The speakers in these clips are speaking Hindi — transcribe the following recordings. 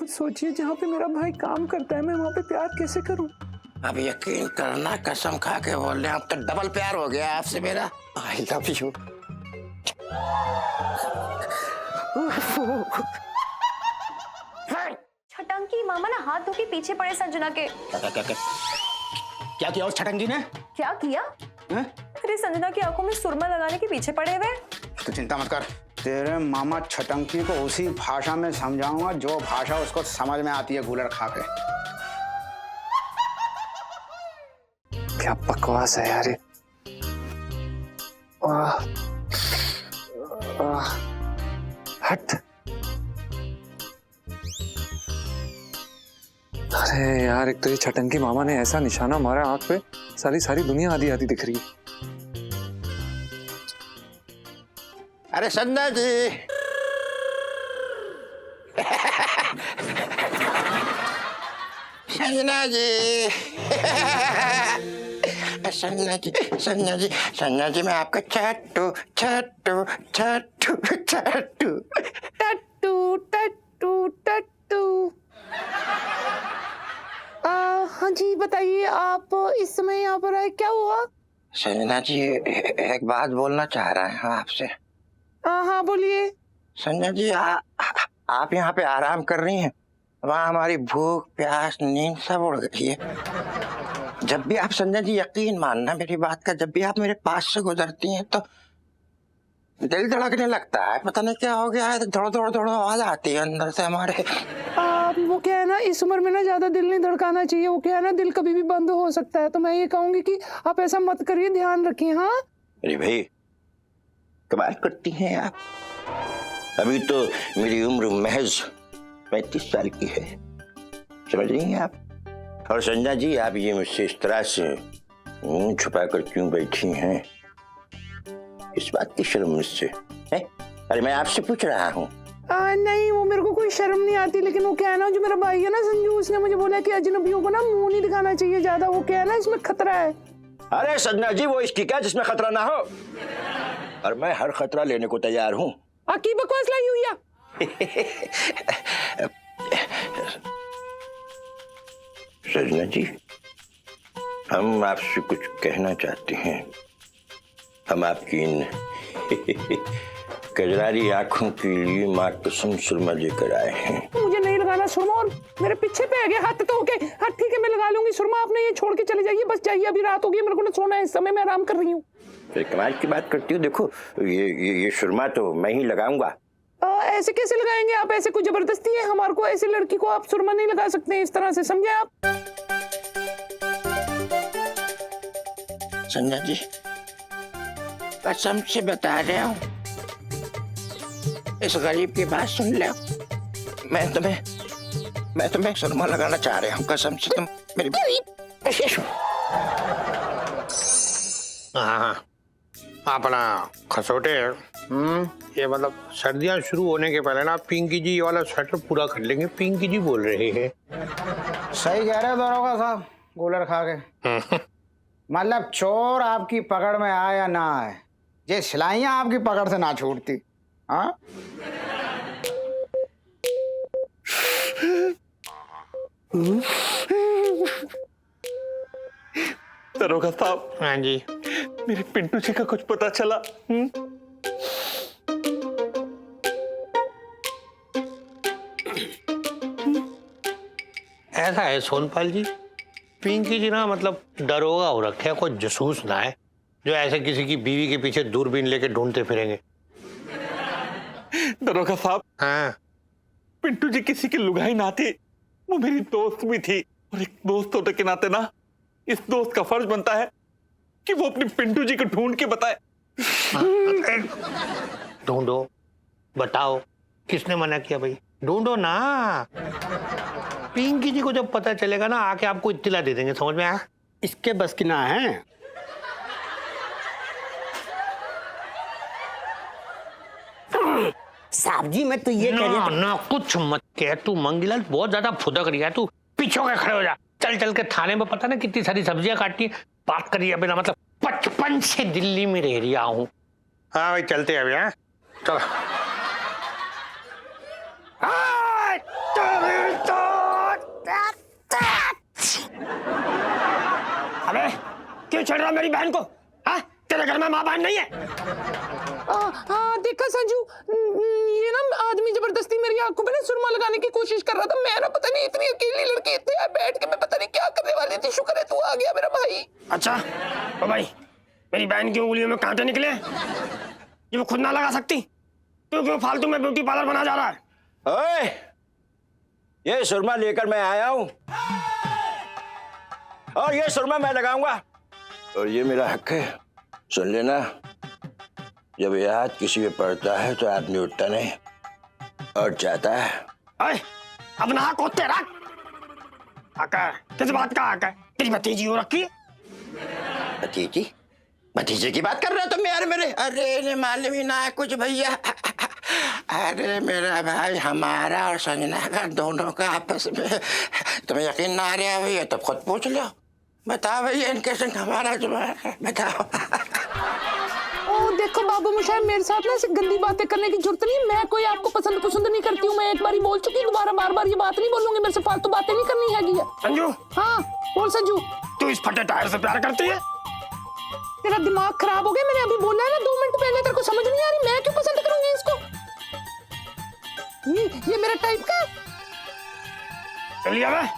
खुद सोचिए, जहाँ पे मेरा भाई काम करता है मैं वहाँ पे प्यार कैसे करूँ? अब यकीन करना, कसम खा के बोल रहे हैं, अब तो डबल प्यार हो गया आपसे मेरा। I love you. छटंकी मामा ना हाथ धो के पीछे पड़े संजना के। क्या किया उस छटंकी ने? क्या किया? अरे संजना की आंखों में सुरमा लगाने के पीछे पड़े हुए। तो चिंता मत कर, तेरे मामा छटंकी को उसी भाषा में समझाऊंगा जो भाषा उसको समझ में आती है गूलर खा के। क्या बकवास है यार ये। हट। अरे यार, एक तो ये छटंकी मामा ने ऐसा निशाना मारा आंख पे, सारी दुनिया आधी आधी दिख रही है। अरे संजना जी। संजना जी। संजना जी मैं आपका छट्टू छट्टू छट्टू छट्टू टट्टू टट्टू टट्टू। हाँ जी बताइए, आप इस समय यहाँ पर आए, क्या हुआ? संजना जी एक बात बोलना चाह रहे हैं आपसे। हाँ बोलिए। संजना जी आप यहाँ पे आराम कर रही हैं, वहाँ हमारी भूख प्यास नींद सब उड़ गई है। जब भी आप, संजना जी यकीन मानना मेरी बात का, जब भी आप मेरे पास से गुजरती हैं तो दिल धड़कने लगता है, पता नहीं क्या हो गया है, थोड़ा थोड़ा थोड़ा आवाज आती है अंदर से हमारे। वो क्या है ना, इस उम्र में ना ज्यादा दिल नहीं धड़काना चाहिए। वो क्या है ना, दिल कभी भी बंद हो सकता है। तो मैं ये कहूंगी कि आप ऐसा मत करिए, ध्यान रखिए। हाँ अरे भाई कमाल करती हैं आप। अभी तो मेरी उम्र महज 35 साल की है, समझ रही हैं आप। और संजना जी आप ये मुझसे इस तरह से मुंह छुपा कर क्यों बैठी हैं, इस बात की शर्म मुझसे है? अरे मैं आपसे पूछ रहा हूँ। नहीं, वो मेरे को कोई शर्म नहीं आती, लेकिन वो क्या है ना, जो मेरा भाई है ना संजू, उसने मुझे बोला कि अजनबियों को ना मुंह नहीं दिखाना चाहिए ज्यादा। वो क्या है ना, इसमें खतरा है। अरे संजना जी वो इसकी क्या जिसमें खतरा ना हो, और मैं हर खतरा लेने को तैयार हूँ। की बकवास लाई हुई है। संजना जी हम आपसे कुछ कहना चाहते हैं। हम आपकी इन कजरारी आंखों के लिए माँ कसम सुरमा लेकर आए हैं। मुझे नहीं लगाना सुरमा, और मेरे पीछे पे है हाथ तो के। हाँ ठीक है, मैं लगा लूंगी सुरमा। आपने ये छोड़ के चले जाइए, बस जाइए, अभी रात हो गई, मेरे को ना सोना है, इस समय मैं आराम कर रही हूँ। कमाल की बात करती हूँ। देखो ये सुरमा तो मैं ही लगाऊंगा। ऐसे कैसे लगाएंगे आप? ऐसे कोई जबरदस्ती है हमारे को? ऐसी लड़की को आप सुरमा नहीं लगा सकते इस तरह से, समझे आप? संजना जी कसम से बता रहा हूँ, इस गरीब की बात सुन ले। मैं तुम्हें सुरमा लगाना चाह रहा हूँ, कसम से। तुम मेरी हाँ अपना खसोटे। ये मतलब सर्दियाँ शुरू होने के पहले ना पिंकी जी ये वाला स्वेटर पूरा कर लेंगे। पिंकी जी बोल रहे हैं। सही कह रहे हो दरोगा साहब, गूलर खा के। मतलब चोर आपकी पकड़ में आए या ना आए, ये सिलाइयाँ आपकी पकड़ से ना छूटती। हाँ दरोगा साहब। हाँ जी। मेरे पिंटू जी का कुछ पता चला? ऐसा है सोनपाल जी, पिंकी जी ना मतलब दरोगा हो रखे, कोई जासूस ना है जो ऐसे किसी की बीवी के पीछे दूरबीन लेके ढूंढते फिरेंगे। दरोगा साहब, हाँ पिंटू जी किसी की लुगाई ना थी, वो मेरी दोस्त भी थी। और एक दोस्त होने के नाते ना इस दोस्त का फर्ज बनता है कि वो अपने पिंटू जी को ढूंढ के बताए। ढूंढो, बताओ, किसने मना किया भाई? ढूंढो ना। पिंकी जी को जब पता चलेगा ना, आके आपको इत्तिला दे देंगे, समझ में आया? इसके बस की ना है। साहब जी मैं तो ये कह रही ना कुछ मत कह। तू मंगीलाल बहुत ज्यादा फुदक रही है। तू पीछे होकर खड़े हो जा। चल के थाने में पता ना कितनी सारी सब्जियां काटनी है। बात करिए बिना मतलब 55 से दिल्ली में रह रहा हूँ। हाँ भाई चलते हैं अभी। हाँ चलो। क्यों छेड़ रहा मेरी बहन को? हाँ, तेरे घर में माँ बहन नहीं है? हाँ देखा संजू, ये ना आदमी जबरदस्ती मेरी आंखों पे ना सुरमा लगाने की कोशिश कर रहा था। मैं ना पता नहीं इतनी अकेली लड़की इतने यहाँ बैठ के मैं पता नहीं क्या करने वाली थी। शुक्र है तू आ गया मेरा भाई। अच्छा ओ भाई, मेरी बहन की उंगलियों में कांटे निकले ये वो खुद ना लगा सकती? तू क्यों फालतू में ब्यूटी पार्लर बना जा रहा है? ओए, ये सुरमा लेकर मैं आया हूं और ये सुरमा मैं लगाऊंगा और ये मेरा हक है। सुन लेना, जब याद किसी पे पड़ता है तो आदमी उठता नहीं और जाता है। अरे अपना हक होते रख। हक है? किस बात का हक है? तेरी भतीजी हो रखी है? भतीजी? भतीजे की बात कर रहे हो तुम यार मेरे? अरे ने मालूम ही ना है कुछ भैया। अरे मेरा भाई, हमारा और संजना का दोनों का आपस में तुम्हें यकीन ना आ रहा है भैया? तो खुद पूछ लो। बताओ भैया, इनके संग हमारा बताओ। ओ देखो बाबू मुशाहिब, मेरे साथ ना ऐसी गंदी बातें करने की जरूरत नहीं। मैं कोई आपको पसंद नहीं करती हूँ। मैं एक बार ही बोल चुकी हूँ, दोबारा बार ये बात नहीं बोलूंगी। मेरे से फालतू बातें नहीं करनी हैगी। संजू, हाँ बोल संजू। तू इस फटे टायर से प्यार करती है? तेरा दिमाग खराब हो गया? मैंने अभी बोला है ना 2 मिनट पहले। तेरे को समझ नहीं आ रही? मैं क्यों पसंद करूंगी इसको? ये मेरा टाइप का है। चलिए अब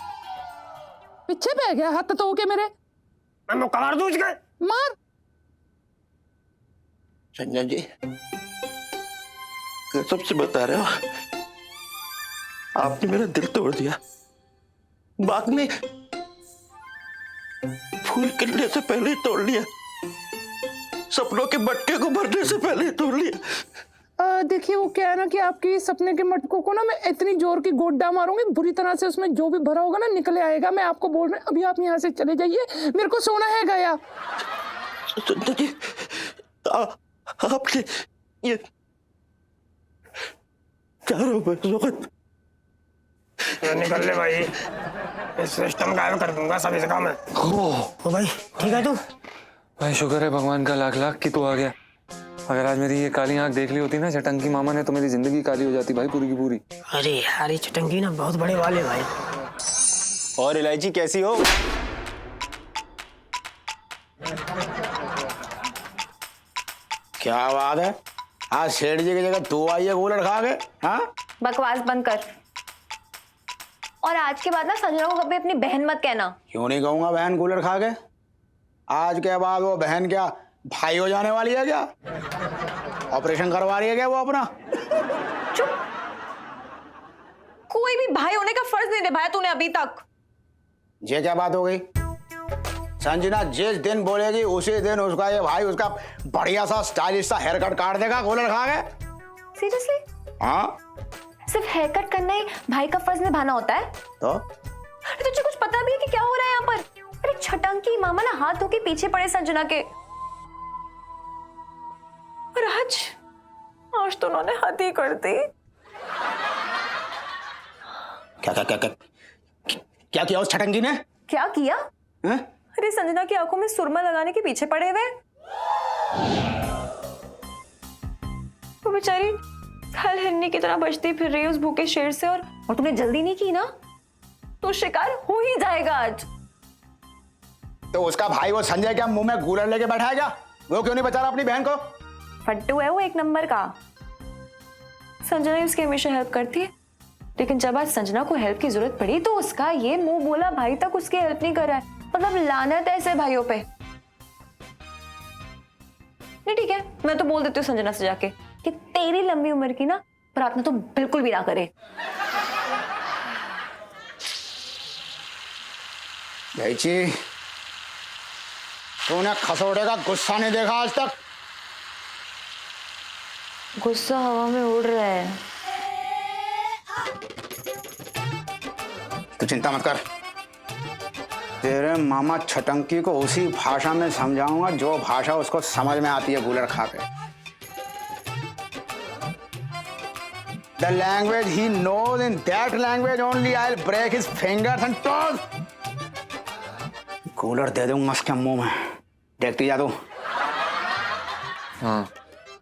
पीछे बह गया हाथ तो के मेरे। मैं मुकरार दूं इसके? मार। संजय जी, कसम से बता रहे हो, आपने मेरा दिल तोड़ दिया। बाद में फूल खिलने से पहले ही तोड़ लिया, सपनों के मटके को भरने से पहले ही तोड़ लिया। देखिए वो क्या है ना कि आपके सपने के मटकों को ना मैं इतनी जोर की गोड्डा मारूंगी, बुरी तरह से उसमें जो भी भरा होगा ना निकले आएगा। मैं आपको बोल रहा हूँ, अभी आप यहाँ से चले जाइए, मेरे को सोना है गया। संजय जी, आपने ये चारों वक्त निकल ले भाई, इस सिस्टम गायब कर दूंगा सब इस काम में। ओ भाई ठीक है तू? भाई शुक्र है भगवान का लाख लाख कि तू आ गया। अगर आज मेरी ये काली आंख देख ली होती ना चटंकी मामा ने, तो मेरी जिंदगी काली हो जाती भाई, पूरी की पूरी। अरे यार ये चटंकी ना बहुत बड़े वाले भाई। और इलायची कैसी हो? क्या बात है, आज सेठ जी की जगह तू आई है कूलर खा के? हाँ बकवास बंद कर। और आज के बाद ना संजना को कभी अपनी बहन मत कहना। क्यों नहीं कहूंगा बहन कूलर खा के? आज के बाद वो बहन क्या भाई हो जाने वाली है क्या? ऑपरेशन करवा रही है क्या वो अपना? चुप। कोई भी भाई होने का फर्ज नहीं निभाया तूने अभी तक। ये क्या बात हो गई? संजना जिस दिन बोलेगी उसी दिन उसका ये भाई उसका बढ़िया सा स्टाइलिश सा हेयर कट काट देगा कूलर खा के। सीरियसली? हाँ, सिर्फ हेयर कट करना ही भाई का फर्ज निभाना होता है? तो अरे तुझे कुछ पता भी है कि क्या हो रहा है यहाँ पर? अरे छटंकी मामा ना हाथ धो के पीछे पड़े संजना के। और आज तो उन्होंने हद ही कर दी। क्या किया उस छटंकी ने? क्या किया? है? अरे संजना की आंखों में सुरमा लगाने के पीछे पड़े हुए वो बेचारी कल हिरनी की तरह बचती फिर रही है उस भूखे शेर से। और तूने जल्दी नहीं की ना तो शिकार हो ही जाएगा आज। तो उसका भाई वो संजय क्या मुंह में कूलर लेके बैठा है क्या? वो क्यों नहीं बचा रहा अपनी बहन को? फट्टू है वो एक नंबर का। संजना ही उसकी हमेशा हेल्प करती है, लेकिन जब आज संजना को हेल्प की जरूरत पड़ी तो उसका ये मुंह बोला भाई तक उसकी हेल्प नहीं कर रहा है। मतलब लानत है ऐसे भाइयों पे। नहीं ठीक है, मैं तो बोल देती हूँ संजना से जाके कि तेरी लंबी उम्र की ना प्रार्थना तो बिल्कुल भी ना करे। जी तूने खसोड़े का गुस्सा नहीं देखा आज तक? गुस्सा हवा में उड़ रहा है। तू चिंता मत कर, तेरे मामा छटंकी को उसी भाषा में समझाऊंगा जो भाषा उसको समझ में आती है कूलर खा के। The language he knows, in that language only I'll break his fingers and toes. Cooler दे दूंगा उसके मुंह में, देखती जा तू। हाँ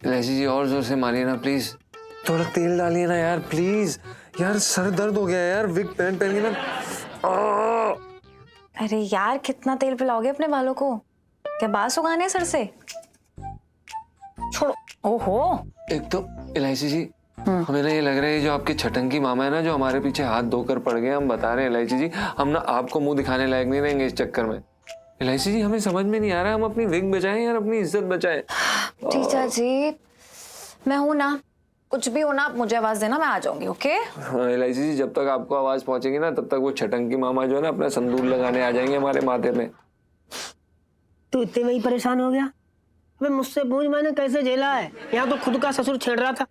इलायची जी और जोर से मारिए ना प्लीज, थोड़ा तेल डालिए ना यार प्लीज। यार सर दर्द हो गया यार, विग पहन के ना। अरे यार कितना तेल पिलाओगे अपने बालों को? क्या बास उगाने हैं सर से? छोड़ो। ओहो। एक तो इलायची जी, हमें ना ये लग रहा है जो आपके छटंकी मामा है ना, जो हमारे पीछे हाथ धोकर पड़ गए, हम बता रहे हैं इलायची जी, हम ना आपको मुंह दिखाने लायक नहीं रहेंगे इस चक्कर में। इलायची जी हमें समझ में नहीं आ रहा है, हम अपनी विग बचाएं यार, अपनी इज्जत बचाएं। जीजा जी, मैं हूं ना, कुछ भी हो ना, आप मुझे आवाज देना, मैं आ जाऊंगी। ओके? हाँ इलायची जी, जब तक आपको आवाज पहुंचेगी ना, तब तक वो छटंकी मामा जो है ना अपना संदूर लगाने आ जाएंगे हमारे माथे में। तू इतने में ही परेशान हो गया? अबे मुझसे पूछ, मैंने कैसे झेला है। यहाँ तो खुद का ससुर छेड़ रहा था,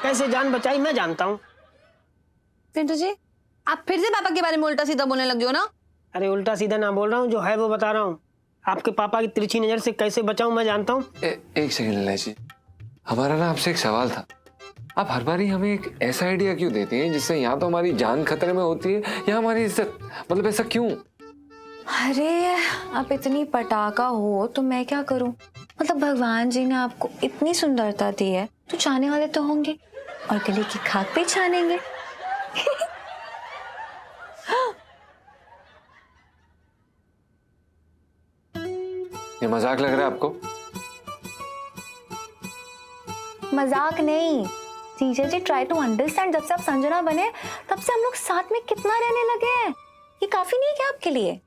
कैसे जान बचाई मैं जानता हूँ। पिंटू जी, आप फिर से पापा के बारे में उल्टा सीधा बोलने लग गए हो ना? अरे उल्टा सीधा ना बोल रहा हूँ, जो है वो बता रहा हूँ। आपके पापा की तिरछी नजर से कैसे बचाऊं मैं जानता हूँ। एक सेकंड इलायची, हमारा ना आपसे एक सवाल था। आप हर बार ही हमें एक ऐसा आइडिया क्यों देती हैं जिससे यहाँ तो हमारी जान खतरे में होती है या हमारी इज्जत, मतलब ऐसा क्यों? अरे आप इतनी पटाखा हो तो मैं क्या करूं? मतलब भगवान जी ने आपको इतनी सुंदरता दी है तो चाहने वाले तो होंगे, और गले की खाक पे छानेंगे। ये मजाक लग रहा है आपको? मजाक नहीं जीजा जी, ट्राई टू अंडरस्टैंड। जब से आप संजना बने तब से हम लोग साथ में कितना रहने लगे हैं, ये काफी नहीं है क्या आपके लिए?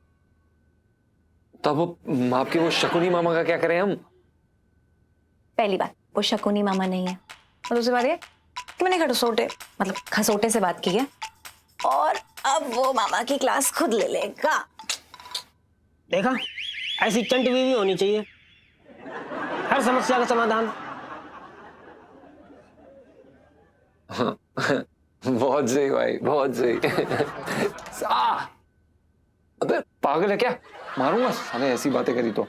तब वो आपके वो शकुनी मामा का क्या करें हम? पहली बात, वो शकुनी मामा नहीं है, और दूसरी बात ये कि मैंने खसोटे से बात की है, और अब वो मामा की क्लास खुद ले लेगा। देखा, ऐसी चंट बीवी होनी चाहिए, हर समस्या का समाधान। बहुत सही भाई, बहुत सही। अबे पागल है क्या? मारूंगा साले ऐसी बातें करी तो।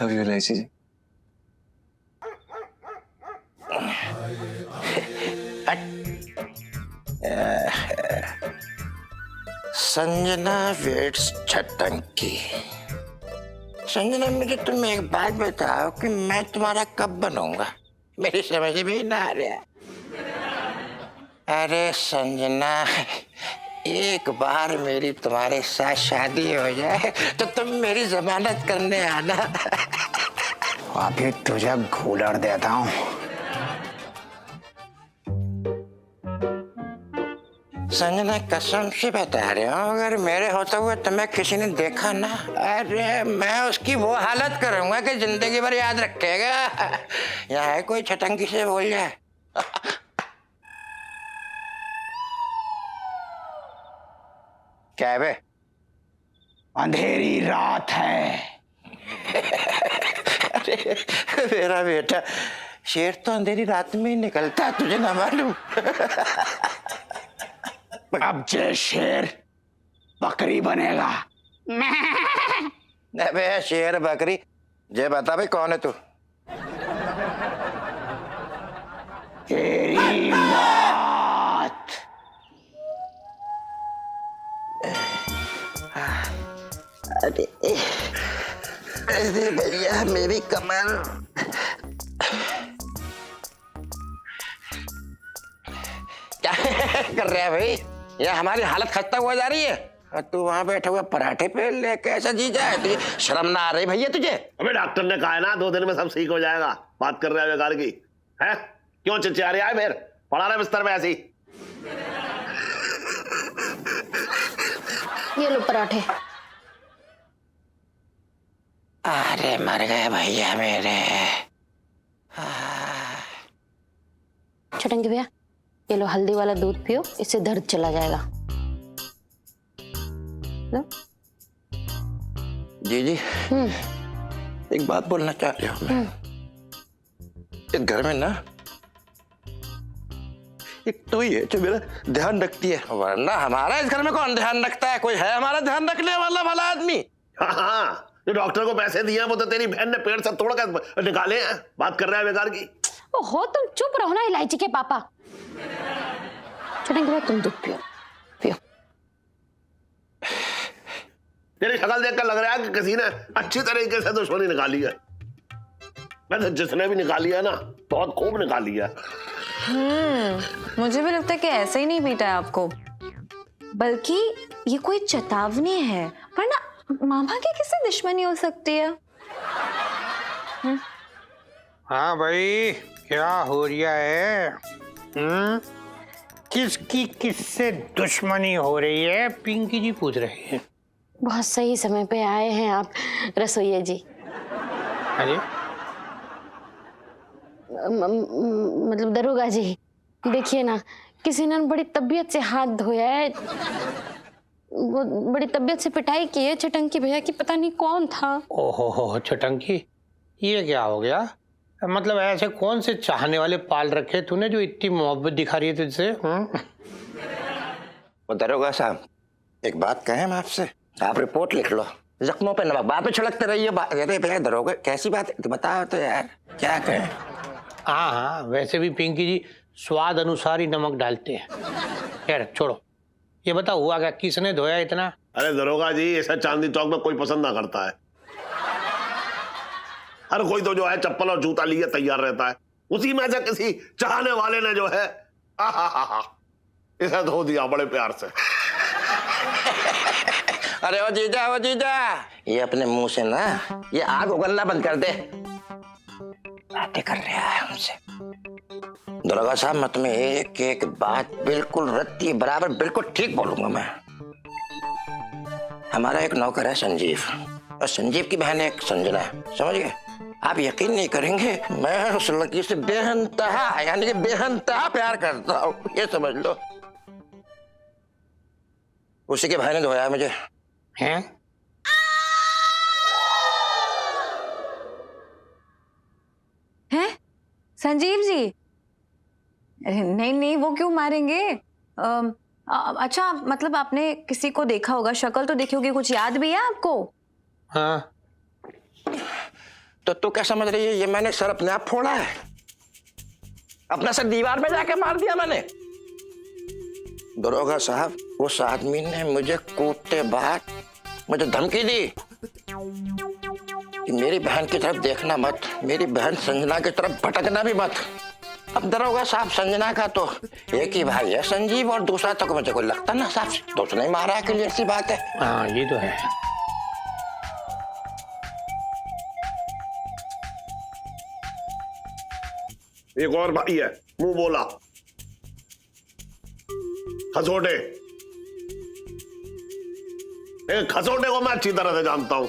लव यू इलायची जी। संजना वेट्स छटंकी। संजना, मुझे तुम एक बात बताओ कि मैं तुम्हारा कब बनूंगा? मेरी समझ में ना आ रहा। अरे संजना, एक बार मेरी तुम्हारे साथ शादी हो जाए तो तुम मेरी जमानत करने आना। अभी तुझे घूलर देता हूँ। संजना, कसम से बता रहे हो, अगर मेरे होते हुए तुम्हें किसी ने देखा ना, अरे मैं उसकी वो हालत करूंगा कि जिंदगी भर याद रखेगा। यहाँ है कोई छटंकी से बोल जाए। क्या है बे? अंधेरी रात है। अरे मेरा बेटा, शेर तो अंधेरी रात में ही निकलता है, तुझे ना मालूम? अब जे शेर बकरी बनेगा। अबे शेर बकरी, जे बता भाई कौन है तू? तेरी मौत। अरे भैया, मेरी कमर। क्या कर रहा है भाई? ये हमारी हालत खस्ता हुआ जा रही है, और तू वहां बैठा हुआ पराठे पे ले, कैसा जीजा है तुझे? शर्म ना आ रही भैया तुझे? अबे डॉक्टर ने कहा है ना 2 दिन में सब ठीक हो जाएगा। बात कर रहा है बेकार की है? क्यों चिल्ला रहा है? फिर पड़ा रहा बिस्तर में ऐसी। ये लो पराठे। अरे मर गए भैया मेरे। छटंगी भैया, ये लो हल्दी वाला दूध पियो, इससे दर्द चला जाएगा। लो। जी जी, एक बात बोलना चाह रही हूँ मैं। इस घर में ना एक तो ही है जो मेरा ध्यान रखती है, वरना हमारा इस घर में कौन ध्यान रखता है? कोई है हमारा ध्यान रखने वाला भला आदमी? हाँ, जो डॉक्टर को पैसे दिए वो तो तेरी बहन ने पेड़ से तोड़कर निकाले हैं। बात कर रहा है बेकार की। ओहो, तुम चुप रहो ना इलायची के पापा। छटंगी भैया, तुम दूध पियो, पियो। तेरी शक्ल देखकर लग रहा है कि किसी ने अच्छी तरीके से दुश्मनी निकाली है। वैसे जिसने भी निकाली है ना, बहुत खूब निकाली है। मुझे भी लगता है कि ऐसे ही नहीं पीटा है आपको, बल्कि ये कोई चेतावनी है, वरना मामा की किससे दुश्मनी हो सकती है? हाँ भाई, क्या हो रहा है? किसकी किससे दुश्मनी हो रही है? पिंकी जी पूछ रही है। बहुत सही समय पे आए हैं आप रसोइया जी। अरे मतलब दरोगा जी, देखिए ना, किसी ने बड़ी तबीयत से हाथ धोया है, वो बड़ी तबीयत से पिटाई की है चटंकी भैया की, पता नहीं कौन था। ओहो हो चटंकी, ये क्या हो गया? मतलब ऐसे कौन से चाहने वाले पाल रखे तूने जो इतनी मोहब्बत दिखा रही है तुझसे? वो दरोगा साहब, एक बात कहें मैं आपसे, आप रिपोर्ट लिख लो, जख्मों पे नमक, बात पे छिड़कते रहिए। अरे भैया दरोगा, कैसी बात है? बताओ तो यार, क्या कहें? हाँ हाँ, वैसे भी पिंकी जी स्वाद अनुसार ही नमक डालते हैं। खैर छोड़ो, ये बताओ हुआ क्या, किसने धोया इतना? अरे दरोगा जी, ऐसा चांदनी चौक में कोई पसंद ना करता है। हर कोई तो जो है चप्पल और जूता लिए तैयार रहता है, उसी में से किसी चाहने वाले ने जो है इसे धो दिया बड़े प्यार से। अरे ओ जीजा, ये अपने मुंह से ना ये आग उगलना बंद कर दे। बातें कर रहा है हमसे। दरोगा साहब, मैं तुम्हें एक एक बात बिल्कुल रत्ती बराबर बिल्कुल ठीक बोलूंगा मैं। हमारा एक नौकर है संजीव, और संजीव की बहन एक संजना है, समझ गए? आप यकीन नहीं करेंगे, मैं उस लड़की से बेहंतहा यानी कि बेहंतहा प्यार करता हूँ, ये समझ लो। उसी के भाई ने धोया मुझे। हैं? हैं? संजीव जी? अरे नहीं नहीं, वो क्यों मारेंगे? अच्छा, मतलब आपने किसी को देखा होगा, शक्ल तो देखी होगी, कुछ याद भी है आपको? हाँ। तो तू क्या समझ रही है? ये मैंने सर अपने आप फोड़ा है, अपना सर दीवार में जाके मार दिया मैंने। दरोगा साहब, उस आदमी ने मुझे कूटते बाद मुझे धमकी दी कि मेरी बहन की तरफ देखना मत, मेरी बहन संजना की तरफ भटकना भी मत। अब दरोगा साहब, संजना का तो एक ही भाई है संजीव, और दूसरा तो मुझे कोई लगता ना साहब, तो उसने मारा है, क्लियर सी बात है। हाँ ये तो है। एक और भाई है, मुंह बोला, खसोटे। एक खसोटे को मैं अच्छी तरह से जानता हूं,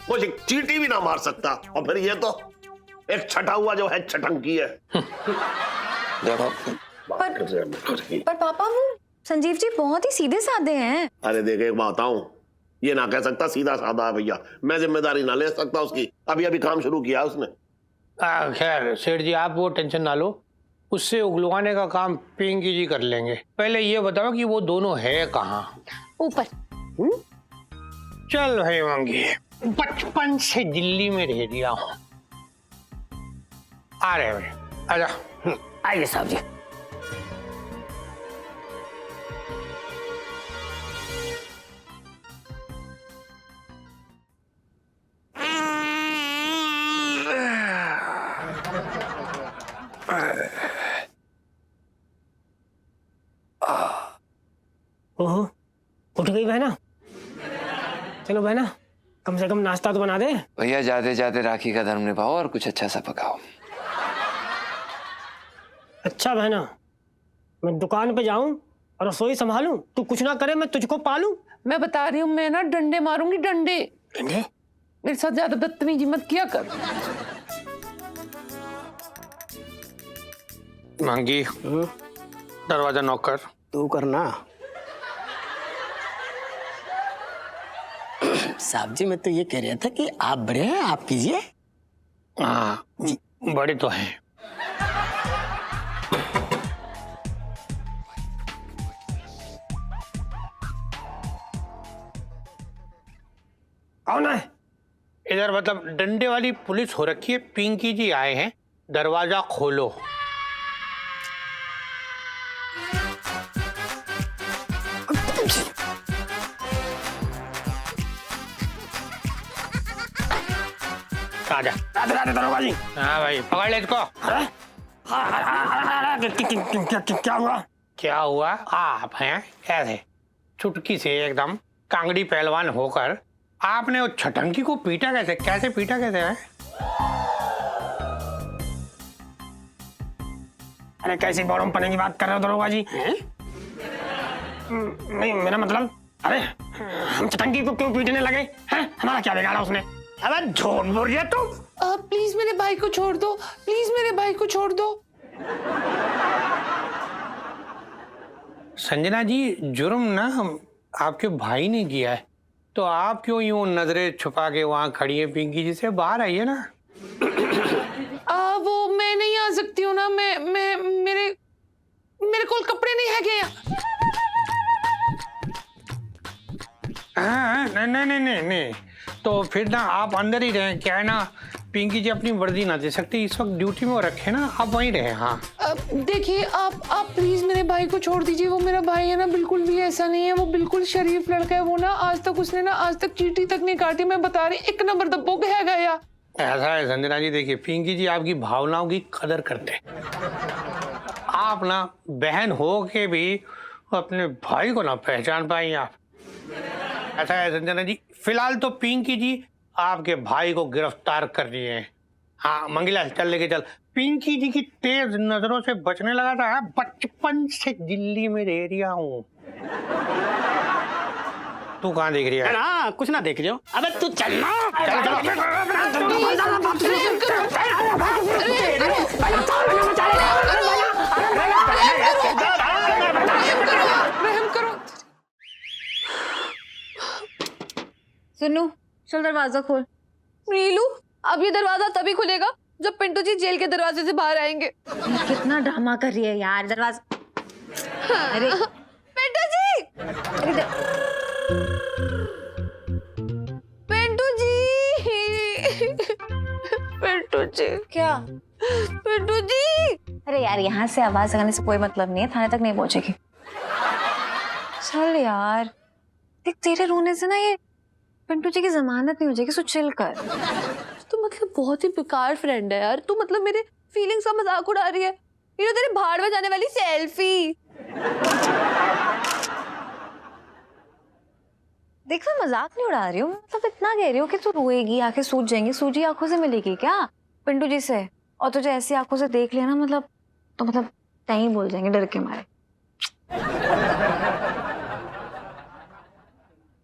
कुछ चींटी भी ना मार सकता, और फिर ये तो एक छठा हुआ जो है चटंकी है। देखो, पर पापा, वो संजीव जी बहुत ही सीधे साधे हैं। अरे देख, एक बात बताऊं, ये ना कह सकता सीधा साधा है भैया, मैं जिम्मेदारी ना ले सकता उसकी, अभी अभी काम शुरू किया उसने। खैर सेठ जी, आप वो टेंशन ना लो, उससे उगलवाने का काम पिंकी जी कर लेंगे। पहले ये बताओ कि वो दोनों है कहाँ? ऊपर। चल भाई मंगी, बचपन से दिल्ली में रह दिया हूँ। आ रहे भाई, आजा। आइए साहब जी। ओहो, उठ गई बहना। चलो बहना, कम से कम नाश्ता तो बना दे। भैया जाते जाते राखी का धर्म निभाओ और कुछ अच्छा सा पकाओ। अच्छा बहना, मैं दुकान पे जाऊं और रसोई संभालूं, तू कुछ ना करे मैं तुझको पालूं। मैं बता रही हूँ, मैं ना डंडे मारूंगी, डंडे। डंडे? मेरे साथ ज्यादा बदतमीजी मत किया कर। मंगी, दरवाजा नॉक कर। तू करना। साहब जी, मैं तो ये कह रहा था कि आप बड़े हैं, आप कीजिए। हाँ, बड़े तो हैं। कौन है? इधर मतलब डंडे वाली पुलिस हो रखी है, पिंकी जी आए हैं, दरवाजा खोलो। आजा। दरोगा जी। हाँ भाई, पकड़ ले इसको। क्या हुआ? क्या हुआ? आप हैं ऐसे चुटकी से एकदम कांगड़ी पहलवान होकर आपने वो छटंकी को पीटा कैसे? कैसे पीटा कैसे है? अरे कैसी बड़ोंपने की बात कर रहे हो दरोगा जी? नहीं मेरा मतलब, अरे हम चटंकी को क्यों पीटने लगे हैं? हमारा क्या बिगाड़ा उसने? अबे झूठ बोल रही है तू। प्लीज मेरे भाई को छोड़ दो, प्लीज मेरे भाई को छोड़ दो। संजना जी, जुर्म ना आपके भाई ने किया है, तो आप क्यों यूं नजरें छुपा के वहां खड़ी है? पिंकी जी से बाहर आइए ना। वो मैं नहीं आ सकती हूँ ना, मैं मेरे कोल कपड़े नहीं है गए। हाँ, नहीं, तो फिर ना आप अंदर ही रहें। क्या है ना, पिंकी जी अपनी वर्दी ना दे सकती, इस वक्त ड्यूटी में वो रखे ना, आप वहीं रहे। हाँ देखिए आप प्लीज मेरे भाई को छोड़ दीजिए। वो मेरा भाई है ना, बिल्कुल भी ऐसा नहीं है। वो बिल्कुल शरीफ लड़का है। वो ना आज तक चींटी तक नहीं काटी। मैं बता रही, एक नंबर दब्बो है गया। ऐसा है संजना जी, देखिए पिंकी जी आपकी भावनाओं की कदर करते हैं। आप ना बहन हो के भी अपने भाई को ना पहचान पाई आप। ऐसा है संजना जी, फिलहाल तो पिंकी जी आपके भाई को गिरफ्तार कर दिए हैं। हाँ मंगीलाल, चल लेके चल। पिंकी जी की तेज नजरों से बचने लगा था। बचपन से दिल्ली में रह रहा हूँ। तू कहाँ देख रही है? ना कुछ ना देख रहे हो। अबे तू चलना। रहम करो। सुनू, चल दरवाजा खोल। नीलू, अब ये दरवाजा तभी खुलेगा जब पिंटू जी जेल के दरवाजे से बाहर आएंगे। कितना ड्रामा कर रही है यार, दरवाजा। अरे पिंटू जी, पिंटू जी, पिंटू जी, क्या? पिंटू जी। अरे यार, यहाँ से आवाज लगाने से कोई मतलब नहीं है, थाने तक नहीं पहुंचेगी। चल यार, देख तेरे रोने से ना ये पिंटू जी की जमानत नहीं हो जाएगी, सो चिल कर। तू मतलब बहुत ही बेकार फ्रेंड है यार। तू मतलब मेरे फीलिंग्स का मजाक उड़ा रही है। ये तेरे भाड़ में जाने वाली सेल्फी। देख, मैं मजाक नहीं उड़ा रही हूँ, मतलब इतना कह रही हूँ कि तू रोएगी, आंखें सूज जाएंगी। सूजी आंखों से मिलेगी क्या पिंटू जी से? और तुझे ऐसी आंखों से देख लिया ना, मतलब तो मतलब नहीं बोल जाएंगे डर के मारे।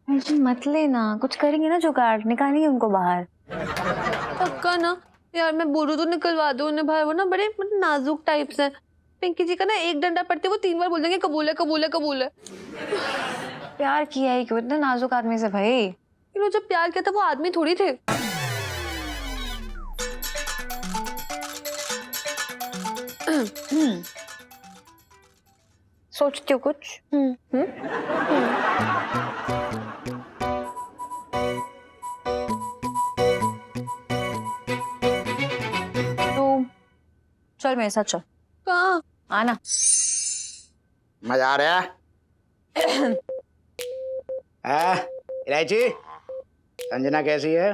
टेंशन मत लेना, कुछ करेंगे ना जुगाड़, निकालेंगे उनको बाहर। पक्का ना यार? मैं बोलूँ तो निकलवा दो उन्हें बाहर। वो ना बड़े नाजुक टाइप्स हैं। पिंकी जी का ना एक डंडा पड़ते वो 3 बार बोल देंगे कबूल है, कबूल है, कबूल है। प्यार किया ही क्यों इतने नाजुक आदमी से भाई? ये जब प्यार किया था वो आदमी थोड़ी थे। सोचती हो कुछ? तो चल मेरे साथ चल। कहाँ? आना। मजा आ रहा है? इलायची, संजना कैसी है?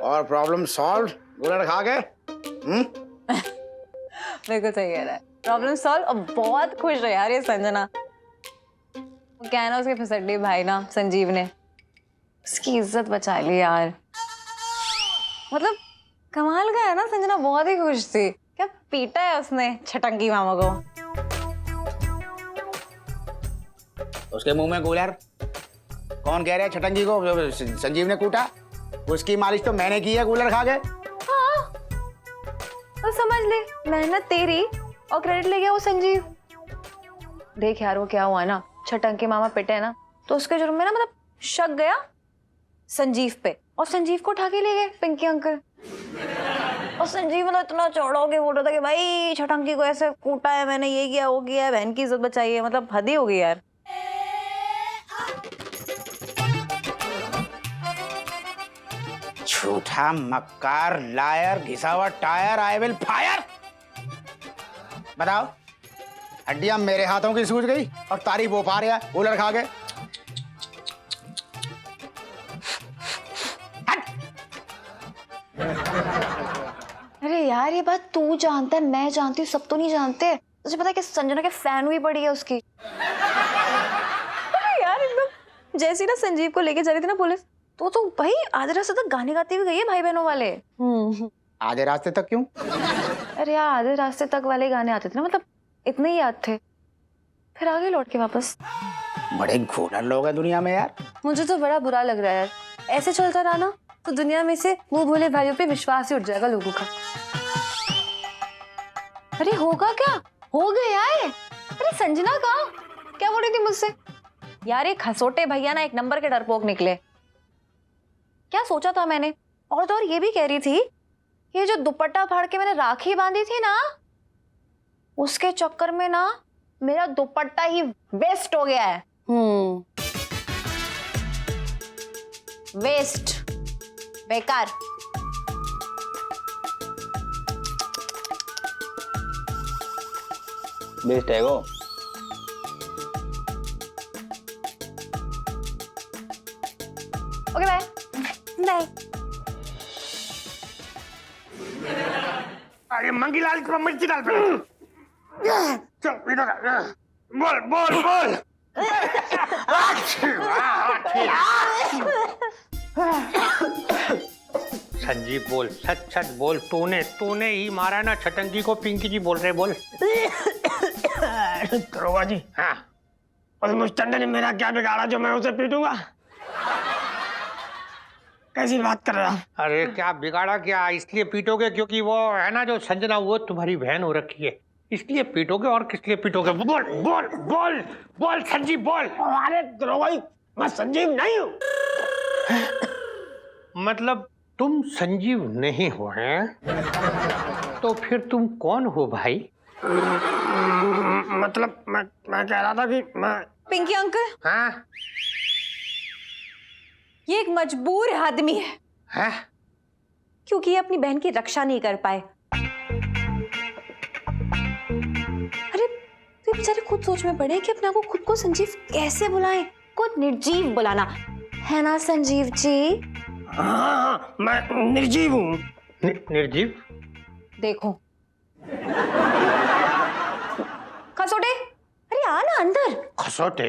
और प्रॉब्लम सॉल्व गुलर खा के? बिल्कुल सही कह रहा है, प्रॉब्लम सॉल्व। और बहुत खुश है यार ये संजना। वो क्या है ना, उसके फिसड्डी भाई ना संजीव ने उसकी इज्जत बचा ली यार। मतलब कमाल का है ना, संजना बहुत ही खुश थी। क्या पीटा है उसने छटंकी मामा को। उसके मुंह में कूलर। कौन कह रहा है छटंगी को संजीव ने कूटा? उसकी मालिश तो मैंने की है कूलर खा के। हाँ तो समझ ले, मेहनत तेरी और क्रेडिट ले गया वो संजीव। देख यार, वो क्या हुआ ना, छटंकी मामा पिटे है ना, तो उसके जुर्म में ना मतलब शक गया संजीव पे, और संजीव को उठा के ले गए पिंकी अंकल। और संजीव मतलब इतना चौड़ा हो के बोल रहा था कि भाई छटंकी को ऐसे कूटा है मैंने, ये किया वो किया, बहन की इज्जत बचाई है। मतलब हद ही हो गई यार। झूठा, मक्कार, लायर, घिसा हुआ टायर, आई विल फायर। बताओ, हड्डियां मेरे हाथों की सूज गई और तारीफ हो पा रहा है कूलर खा के। अरे यार, ये बात तू जानता है, मैं जानती हूँ, सब तो नहीं जानते। तुझे पता है कि संजना के फैन हुई पड़ी है उसकी। अरे यार, एकदम जैसे ही ना संजीव को लेके जा रही थी ना पुलिस, तो भाई आधे रास्ते तक गाने गाते हुए गई है भाई बहनों वाले। आधे रास्ते तक क्यों? अरे यार आधे रास्ते तक वाले गाने आते थे ना, मतलब इतने ही याद थे, फिर आगे लौट के वापस। बड़े घोड़र लोग हैं दुनिया में यार। मुझे तो बड़ा बुरा लग रहा है यार, ऐसे चलता रहा ना तो दुनिया में से मुंह भोले भाइयों पे विश्वास ही उठ जाएगा लोगों का। अरे होगा क्या, हो गया है। अरे संजना कहाँ, क्या बोल रही थी मुझसे? यार ये खसोटे भैया ना एक नंबर के डरपोक निकले। क्या सोचा था मैंने, और तो और ये भी कह रही थी ये जो दुपट्टा फाड़ के मैंने राखी बांधी थी ना, उसके चक्कर में ना मेरा दुपट्टा ही वेस्ट हो गया है। वेस्ट, बेकार। बेस्ट है वो। Okay bye bye. अरे मंगीलाल को मिर्ची डाल पहले। चल इधर आ, बोल बोल बोल। संजीव बोल, सच सच बोल, तूने ही मारा ना छटंकी को? पिंकी जी बोल रहे, बोल। दरोगा जी, हाँ, उस मुस्टंडे ने मेरा क्या बिगाड़ा जो मैं उसे पीटूंगा? कैसी बात कर रहा? अरे क्या बिगाड़ा क्या? इसलिए पीटोगे क्योंकि वो है ना जो संजना, वो तुम्हारी बहन हो रखी है, इसलिए पीटोगे। और किस लिए पीटोगे? बोल बोल बोल बोल संजीव बोल। अरे दरोगा जी, मैं संजीव नहीं हूँ। मतलब तुम संजीव नहीं हो हैं? तो फिर तुम कौन हो भाई? मतलब मैं कह रहा था कि मैं पिंकी अंकल, हाँ? ये एक मजबूर आदमी है, हैं? क्योंकि ये अपनी बहन की रक्षा नहीं कर पाए। अरे वे बेचारे खुद सोच में पड़े कि अपने आप को खुद को संजीव कैसे बुलाएं। खुद निर्जीव बुलाना है ना संजीव जी? हाँ, मैं निर्जीव हूँ। निर्जीव? देखो खसोटे, अरे आ ना अंदर। खसोटे?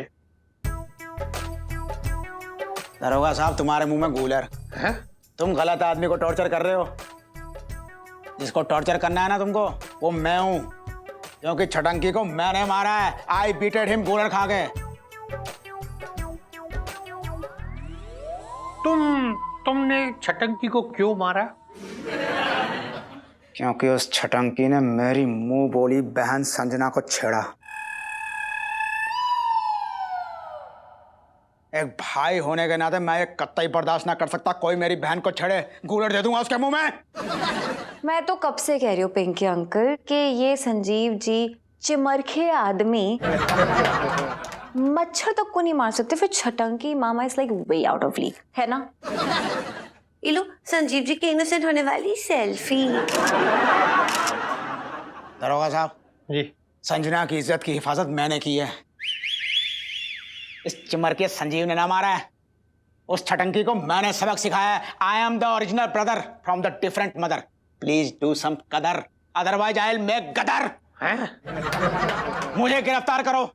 दरोगा साहब, तुम्हारे मुंह में गूलर। हैं? तुम गलत आदमी को टॉर्चर कर रहे हो। जिसको टॉर्चर करना है ना तुमको, वो मैं हूं, क्योंकि छटंकी को मैंने मारा है। आई बीटेड हिम गूलर खा के। तुमने छटंकी को क्यों मारा? क्योंकि उस छटंकी ने मेरी मुंह बोली बहन संजना को छेड़ा। एक भाई होने के नाते मैं एक कतई बर्दाश्त ना कर सकता कोई मेरी बहन को छेड़े। गूलर दे दूंगा उसके मुंह में। मैं तो कब से कह रही हूँ पिंकी अंकल कि ये संजीव जी चिमरखे आदमी मच्छर तक को नहीं मार सकते, फिर छटंकी मामा is like way out of league, है ना? इलो संजीव जी के इनोसेंट होने वाली सेल्फी। दरोगा साहब जी, संजना की इज्जत की हिफाजत मैंने की है। इस चिमर के संजीव ने ना मारा है। उस छटंकी को मैंने सबक सिखाया है। I am the original brother from the different mother. Please do some कदर, अदरवाइज आई विल मेक गदर। मुझे गिरफ्तार करो।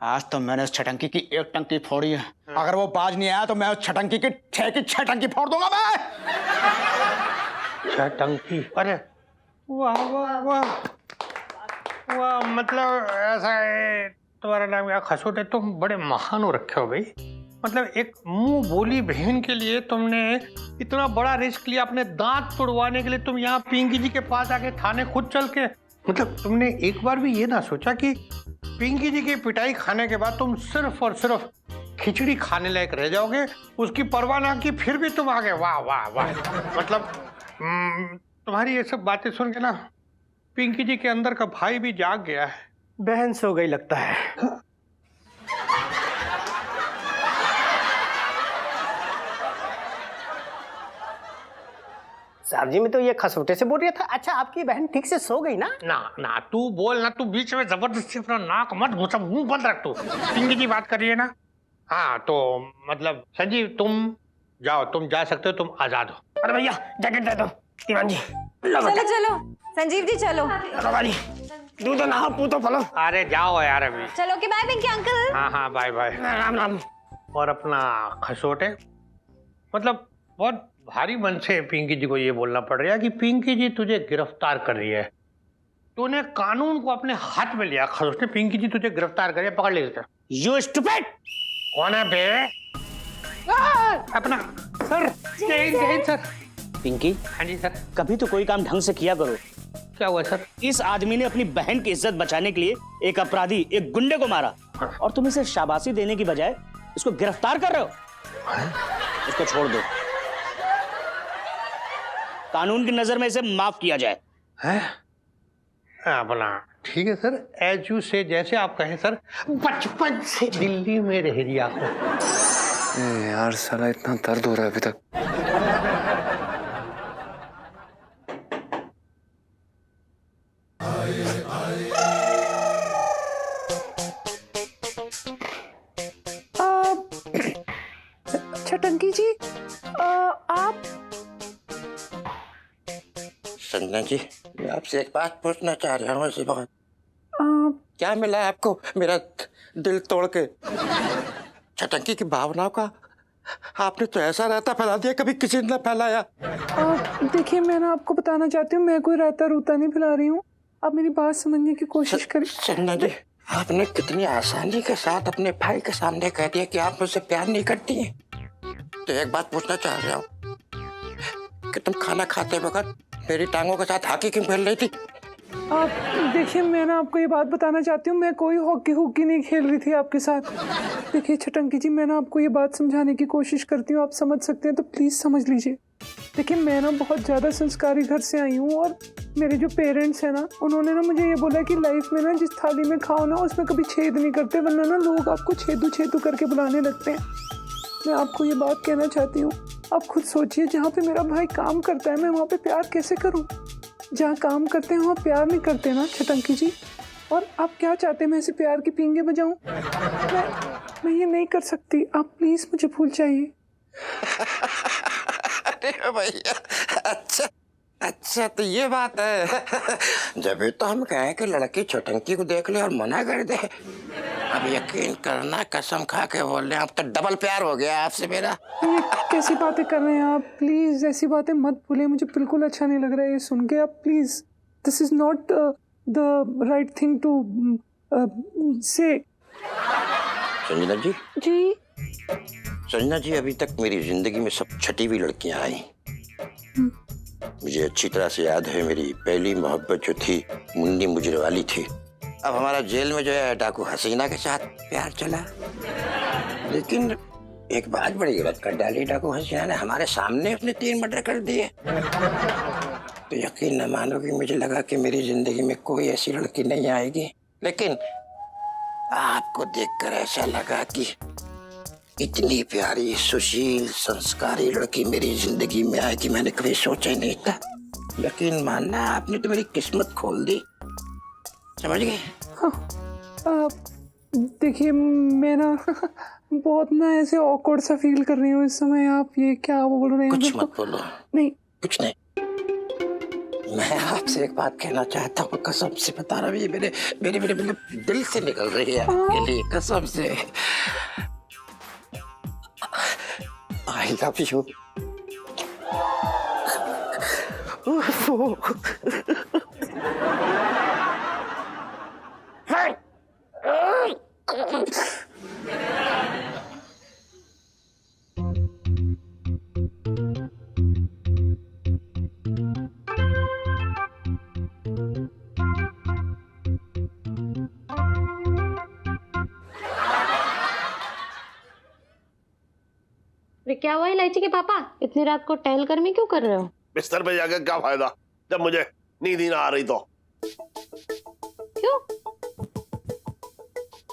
आज तो मैंने उस छटंकी की एक टंकी फोड़ी है। अगर वो बाज नहीं आया तो मैं उस छटंकी की छह टंकी फोड़ दूंगा मैं। छटंकी? अरे वाह वाह वाह वाह, मतलब ऐसा है तुम्हारा नाम क्या? खसोटे, तुम बड़े महान हो रखे हो भाई। मतलब एक मुंह बोली बहन के लिए तुमने इतना बड़ा रिस्क लिया, अपने दांत तुड़वाने के लिए तुम यहाँ पिंकी जी के पास आके थाने खुद चल के। मतलब तुमने एक बार भी ये ना सोचा कि पिंकी जी की पिटाई खाने के बाद तुम सिर्फ और सिर्फ खिचड़ी खाने लायक रह जाओगे, उसकी परवाह ना की, फिर भी तुम आ गए। वाह वाह वाह। मतलब तुम्हारी ये सब बातें सुन के ना पिंकी जी के अंदर का भाई भी जाग गया है। बहन सो गई लगता है। साहब जी, मैं तो ये खसोटे से बोल रहा था। अच्छा, आपकी बहन ठीक से सो गई ना? ना तू बोल ना, तू बीच में जबरदस्ती अपना नाक मत घुसा, मुंह बंद रख। तू पिंकी की बात कर रही है ना? हाँ, तो मतलब संजीव तुम जाओ, तुम जा सकते हो, तुम आजाद हो। अरे भैया जैकेट दे दो। ईमान जी चलो चलो संजीव जी चलो। जी दूधो नहा पूतो फलो। अरे जाओ यार अभी। चलो कि बाय पिंकी अंकल। हाँ हाँ बाय बाय। राम राम। और अपना खसोटे, मतलब बहुत भारी मन से पिंकी जी को ये बोलना पड़ रहा है कि पिंकी जी तुझे गिरफ्तार कर रही है। तूने कानून को अपने हाथ में लिया। खसोटे, पिंकी जी तुझे गिरफ्तार कर रही है, पकड़ ले इसे। You stupid! कौन है बे? अपना सर। जय सर। पिंकी, हाँ जी सर। कभी तो कोई काम ढंग से किया करो। क्या हुआ सर? इस आदमी ने अपनी बहन की इज्जत बचाने के लिए एक अपराधी, एक गुंडे को मारा, और तुम इसे शाबाशी देने की बजाय इसको गिरफ्तार कर रहे हो। इसको छोड़ दो, कानून की नजर में इसे माफ किया जाए। है अपना ठीक है सर, एज यू से, जैसे आप कहें सर। बचपन से दिल्ली में रह रही आपको। यार साला इतना दर्द हो रहा है अभी तक। छटंकी जी, आप? संजना जी, मैं आपसे एक बात पूछना चाह रहा हूँ। इसी बात क्या मिला है आपको मेरा दिल तोड़ के? छटंकी की भावनाओं का आपने तो ऐसा रहता फैला दिया, कभी किसी ने फैलाया। देखिए, मैं ना आपको बताना चाहती हूँ, मैं कोई रहता रूता नहीं फैला रही हूँ। आप मेरी बात समझने की कोशिश करें। संजना जी, आपने कितनी आसानी के साथ अपने भाई के सामने कह दिया कि आप मुझसे प्यार नहीं करती हैं। तो एक बात पूछना चाह रहा हूँ कि तुम खाना खाते वक्त मेरी टांगों के साथ हॉकी क्यों खेल रही थी? आप देखिए, मैं ना आपको ये बात बताना चाहती हूँ, मैं कोई हॉकी नहीं खेल रही थी आपके साथ। देखिए छटंकी जी, मैं ना आपको ये बात समझाने की कोशिश करती हूँ, आप समझ सकते हैं तो प्लीज़ समझ लीजिए। देखिए, मैं ना बहुत ज़्यादा संस्कारी घर से आई हूँ, और मेरे जो पेरेंट्स हैं ना, उन्होंने ना मुझे ये बोला कि लाइफ में ना जिस थाली में खाओ ना उसमें कभी छेद नहीं करते, वरना ना लोग आपको छेदू करके बुलाने लगते हैं। मैं आपको ये बात कहना चाहती हूँ, आप खुद सोचिए, जहाँ पे मेरा भाई काम करता है मैं वहाँ पे प्यार कैसे करूँ? जहाँ काम करते हैं वहाँ प्यार नहीं करते ना छटंकी जी। और आप क्या चाहते हैं, मैं ऐसे प्यार की पींगे बजाऊं? मैं ये नहीं कर सकती, आप प्लीज मुझे भूल जाइए। अरे भैया, अच्छा तो ये बात है। जब तो हम कहे कि लड़की छटंकी को देख ले और मना कर दे। अब यकीन करना, कसम खा के बोल रहे हैं, अब तो डबल प्यार हो गया आपसे मेरा। ये कैसी बातें कर रहे हैं आप? प्लीज ऐसी बातें मत भूलिए, मुझे बिल्कुल अच्छा नहीं लग रहा है ये सुन के। आप please, this is not the right thing to say. Sanjana जी, जी संजना जी, अभी तक मेरी जिंदगी में सब छटी हुई लड़कियां आई। मुझे अच्छी तरह से याद है, मेरी पहली मोहब्बत जो थी मुन्नी मुजरे वाली थी। अब हमारा जेल में जो है डाकू हसीना के साथ प्यार चला। लेकिन एक बात बड़ी गलत कर डाली डाकू हसीना ने, हमारे सामने उसने 3 मर्डर कर दिए। तो यकीन न मानोगे, मुझे लगा कि मेरी जिंदगी में कोई ऐसी लड़की नहीं आएगी, लेकिन आपको देखकर ऐसा लगा कि इतनी प्यारी, सुशील, संस्कारी लड़की मेरी जिंदगी में आएगी, मैंने कभी सोचा ही नहीं था। यकीन मानना, आपने तो मेरी किस्मत खोल दी, समझ गए? हाँ, देखिए मैं ना बहुत ना ऐसे ऑकवर्ड सा फील कर रही हूँ इस समय। आप ये क्या बोल रहे हैं? कुछ मत बोलो। नहीं, कुछ नहीं। मैं आपसे एक बात कहना चाहता हूँ, कसम से बता रहा हूँ, ये मेरे मेरे मेरे मेरे दिल से निकल रही है आपके लिए, कसम से। I love you. अरे क्या हुआ इलायची के पापा, इतनी रात को टहलकर्मी क्यों कर रहे हो? बिस्तर पे जाकर क्या फायदा जब मुझे नींद ही ना आ रही तो? क्यों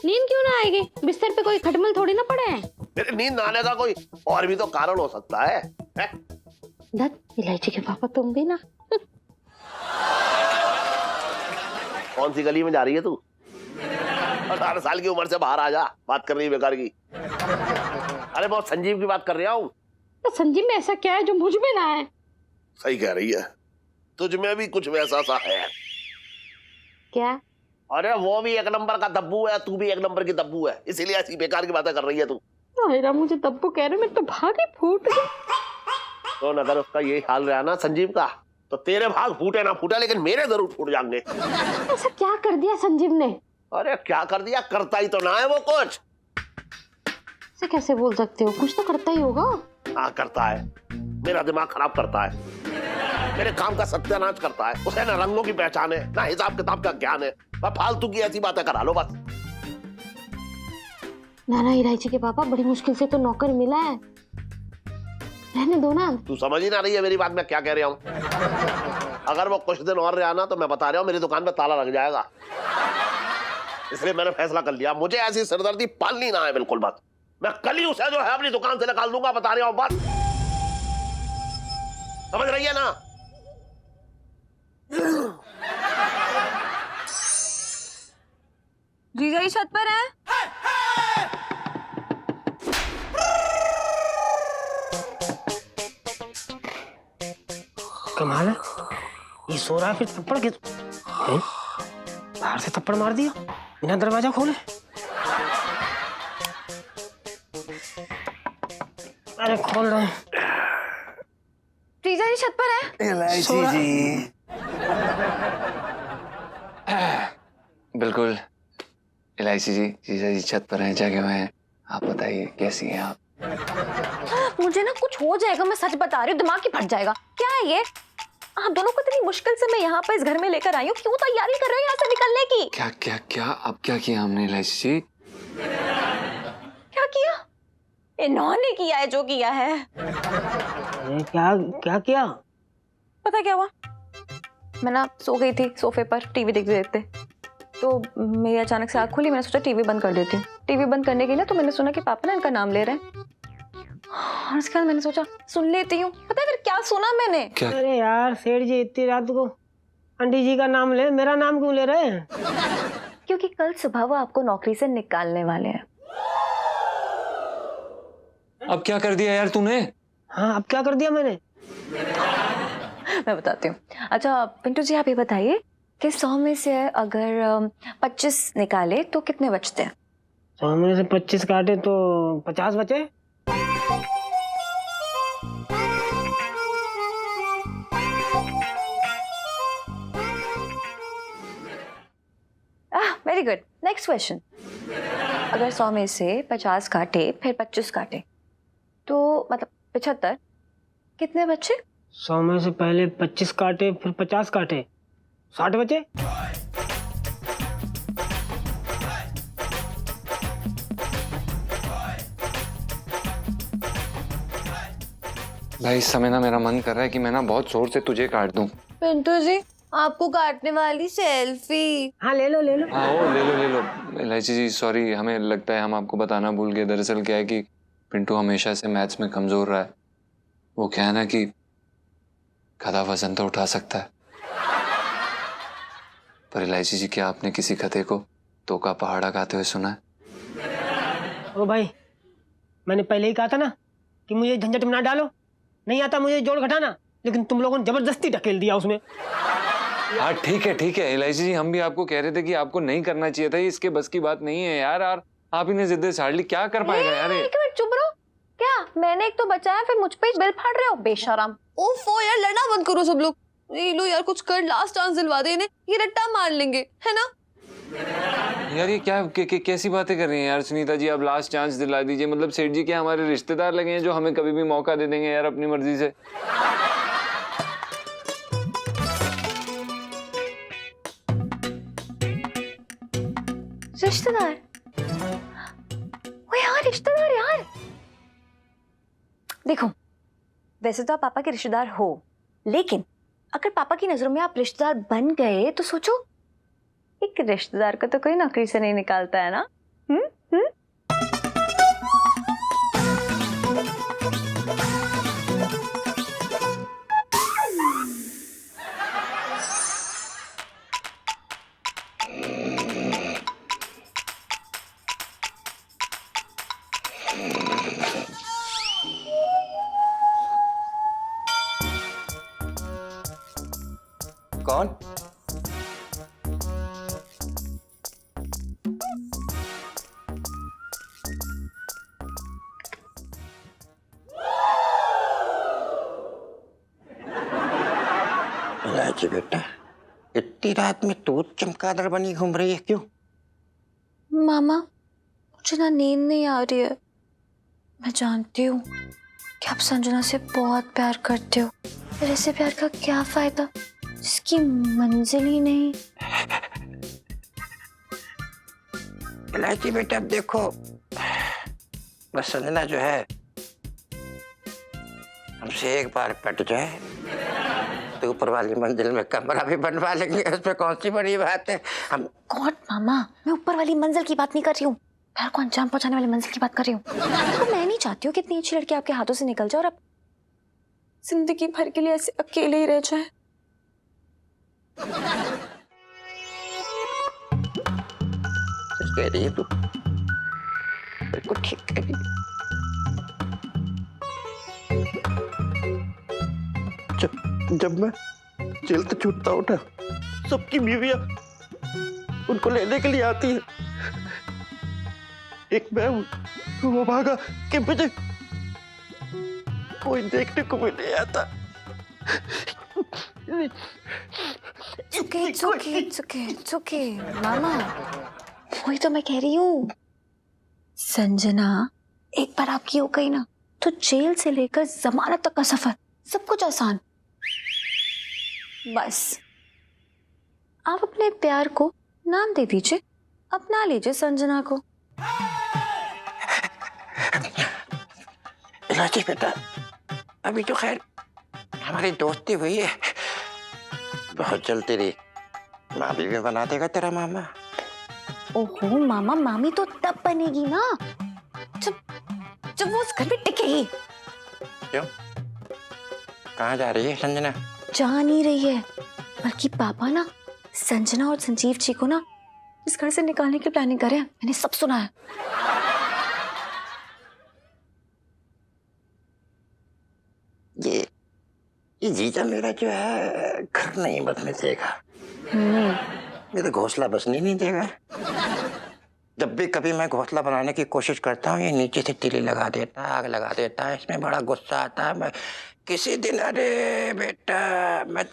नींद क्यों ना आएगी? बिस्तर पे कोई खटमल थोड़ी ना पड़े हैं। मेरे नींद ना आने का कोई और भी तो कारण हो सकता है, धत, इलायची के पापा तुम भी ना। कौन सी गली में जा रही है तू? 18 साल की उम्र से बाहर आ जा, बात कर रही है बेकार की। अरे बहुत संजीव की बात कर रहा हूँ। तो संजीव में ऐसा क्या है जो मुझ में ना है? सही कह रही है, तुझ में भी कुछ वैसा सा है। क्या? अरे वो भी एक नंबर का दब्बू है, तू भी एक नंबर की दब्बू है, इसीलिए ऐसी बेकार की बातें कर रही है तू। आयरा मुझे तब को कह रहे मैं तो भागे फूट गई। तो अगर उसका यही हाल रहा ना संजीव का, तो तेरे भाग फूटे ना फूटे लेकिन मेरे जरूर फूट जाएंगे। ऐसा क्या कर दिया संजीव ने? अरे क्या कर दिया, करता ही तो ना है वो कुछ। ऐसे कैसे बोल सकते हो, कुछ तो करता ही होगा। हाँ करता है, मेरा दिमाग खराब करता है, मेरे काम का सत्यानाश करता है। उसे ना रंगों की पहचान है ना हिसाब किताब का ज्ञान है, बस फालतू की ऐसी बातें करा लो बस। नाना इलायची के पापा बड़ी मुश्किल से तो नौकर मिला है, रहने दो ना। तू समझ ही ना रही है मेरी बात, मैं क्या कह रहा हूँ। अगर वो कुछ दिन और रहा ना तो मैं बता रहा हूँ मेरी दुकान पे ताला लग जाएगा। इसलिए मैंने फैसला कर लिया, मुझे ऐसी सिरदर्दी पालनी ना है बिल्कुल। बस मैं कल ही उसे जो है अपनी दुकान से निकाल दूंगा, बता रहा हूँ बस। समझ रही है ना? जीजा ही छत पर है। कमाल है, ये सो रहा है फिर थप्पड़ के बाहर से थप्पड़ मार दिया बिना दरवाजा खोले। अरे खोल रहे हैं। जीजा ही छत पर है। इलायची जी बिल्कुल इलायची जी, जीजा जी छत पर हैं, जगह में हैं। आप बताइए कैसी हैं आप? मुझे ना कुछ हो जाएगा, मैं सच बता रही हूँ, दिमाग ही फट जाएगा। क्या है ये? आप दोनों को इतनी मुश्किल से मैं यहाँ पे इस घर में लेकर आई हूँ, क्यों तैयारी कर रहे हो यहाँ से निकलने की? क्या क्या क्या अब क्या किया हमने इलायची जी? क्या किया? इन्होंने किया है जो किया है। अरे क्या क्या किया? पता क्या हुआ? मैं ना सो गई थी सोफे पर टीवी देखते देखते, तो मेरी अचानक से आँख खुली। मैंने सोचा टीवी बंद कर देती हूँ। टीवी बंद करने के लिए तो मैंने सुना कि पापा ना इनका नाम ले रहे हैं, और उसके बाद मैंने सोचा सुन लेती हूँ। पता है फिर क्या सुना मैंने? क्या? अरे यार सेठ जी इतनी रात को अंडी जी का नाम ले, मेरा नाम क्यों ले रहे हैं? क्योंकि कल सुबह वो आपको नौकरी से निकालने वाले हैं। अब क्या कर दिया यार तूने? हाँ अब क्या कर दिया मैंने? मैं बताती हूँ। अच्छा पिंटू जी आप ये बताइए कि 100 में से अगर 25 निकाले तो कितने बचते हैं? 100 में से 25 काटे तो 50 बचे। Very good. Next question. अगर 100 में से 50 काटे फिर 25 काटे तो मतलब 75, कितने बचे? 100 में से पहले 25 काटे फिर 50 काटे, 60 बचे। भाई इस समय ना मेरा मन कर रहा है कि मैं ना बहुत जोर से तुझे काट दूं। पिंटू जी आपको काटने वाली सेल्फी। हाँ ले लो ले लो। हाँ ओ ले लो ले लो। इलायची जी सॉरी, हमें लगता है हम आपको बताना भूल गए। दरअसल क्या है कि पिंटू हमेशा से मैथ्स में कमजोर रहा है। वो क्या है ना कि गधा वजन तो उठा सकता है, पर इलायची जी क्या आपने किसी गधे को 2 का पहाड़ा गाते हुए सुना है? ओ भाई मैंने पहले ही कहा था ना कि मुझे झंझट में ना डालो, नहीं आता मुझे जोड़ घटाना, लेकिन तुम लोगों ने जबरदस्ती ढकेल दिया उसमें। हाँ ठीक है इलायची जी, हम भी आपको कह रहे थे कि आपको नहीं करना चाहिए था, ये इसके बस की बात नहीं है यार। और आप ही ने जिद्द छाड़ ली, क्या कर पाएगा यार? एक मिनट चुप रहो। क्या मैंने एक तो बचाया फिर मुझ पे ही बिल फाड़ रहे हो, बेशरम। ओफो यार लड़ना बंद करो सब लोग। ये लो यार कुछ कर, लास्ट चांस दिलवा दे इन्हें, ये रट्टा मार लेंगे है ना? यार ये क्या कैसी बातें कर रही हैं यार सुनीता जी? आप लास्ट चांस दिला दीजिए। मतलब सेठ जी क्या हमारे रिश्तेदार लगे हैं जो हमें कभी भी मौका दे देंगे यार अपनी मर्जी से? रिश्तेदार? ओ यार रिश्तेदार यार, देखो वैसे तो आप पापा के रिश्तेदार हो, लेकिन अगर पापा की नजरों में आप रिश्तेदार बन गए तो सोचो, एक रिश्तेदार को तो कोई नौकरी से नहीं निकालता है ना। कौन? इलायची बेटा, इतनी रात में तू चमगादड़ बनी घूम रही है क्यों? मामा, मुझे ना नींद नहीं आ रही है। मैं जानती हूँ कि आप संजना से बहुत प्यार करते हो, फिर ऐसे प्यार का क्या फायदा जिसकी मंजिल ही नहीं। इलायची बेटा अब देखो, बस संजना जो है हमसे एक बार पट जाए तो ऊपर वाली मंजिल में कमरा भी बनवा लेंगे, उसमें कौन सी बड़ी बात है। हम गॉड मामा, मैं ऊपर वाली मंजिल की बात नहीं कर रही हूँ, प्यार को अंजाम पहुंचाने वाली मंजिल की बात कर रही हूँ। तो मैं नहीं चाहती हूँ कि इतनी अच्छी लड़की आपके हाथों से निकल जाए और आप जिंदगी भर के लिए ऐसे अकेले ही रह जाए। सच कह रही है तू, बिल्कुल ठीक कह रही है। जब मैं जेल से छूटता हूँ ना, सबकी बीवियां उनको लेने के लिए आती है। एक मैं हूँ वो भागा कि मुझे कोई देखने को भी नहीं आता। चुके मामा, वही तो मैं कह रही हूँ। संजना एक बार आपकी हो गई ना, तो जेल से लेकर जमानत तक का सफर सब कुछ आसान। बस आप अपने प्यार को नाम दे दीजिए, अपना लीजिए संजना को। इलायची बेटा, अभी तो खैर हमारी दोस्ती हुई है, बहुत जल्द तेरी मामी भी बना देगा तेरा मामा। ओहो मामा, मामी तो तब बनेगी ना जब वो उस घर में टिकेगी। क्यों? कहाँ जा रही है संजना? जा नहीं रही है, बल्कि पापा ना संजना और संजीव जी को ना इस घर से निकालने की प्लानिंग कर रहे हैं। मैंने सब सुना है। ये जीजा मेरा जो है घर नहीं बसने देगा, मेरा घोंसला बसने नहीं देगा। जब भी कभी मैं घोंसला बनाने की कोशिश करता हूँ, ये नीचे से तीली लगा देता है, आग लगा देता है। इसमें बड़ा गुस्सा आता है। मैं किसी दिन, अरे बेटा मैं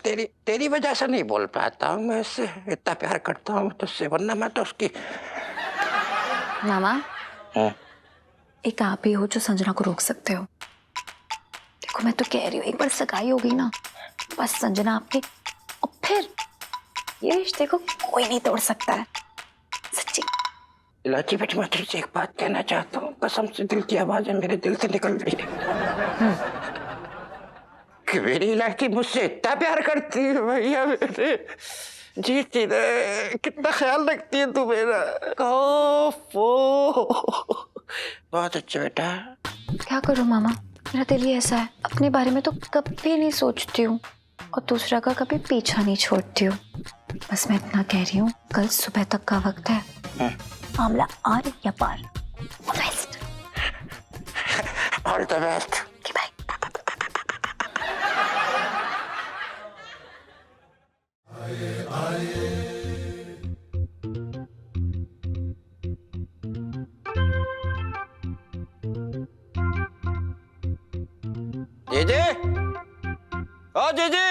तेरी वजह से नहीं बोल पाता हूँ, मैं इससे इतना प्यार करता हूँ तुझसे, वरना मैं तो उसकी। मामा, एक आप ही हो जो संजना को रोक सकते हो। देखो मैं तो कह रही हूँ, एक बार सगाई होगी ना, बस संजना आपकी, और फिर ये रिश्ते को कोई नहीं तोड़ सकता है। सच्ची। इलायची बेटा, मैं तुझसे एक बात कहना चाहता हूँ, कसम से दिल की आवाज है मेरे दिल से निकल रही है कि मेरी इलायची मुझसे इतना प्यार करती है भैया, मेरे जीती रे, कितना ख्याल रखती है तू मेरा। बहुत अच्छा बेटा। क्या करूँ मामा, मेरा दिल ही ऐसा है, अपने बारे में तो कभी नहीं सोचती हूँ और दूसरा का कभी पीछा नहीं छोड़ती हूँ। बस मैं इतना कह रही हूँ, कल सुबह तक का वक्त है, मामला आर या पार। Best. All the best. Bye. GG, oh जीजी,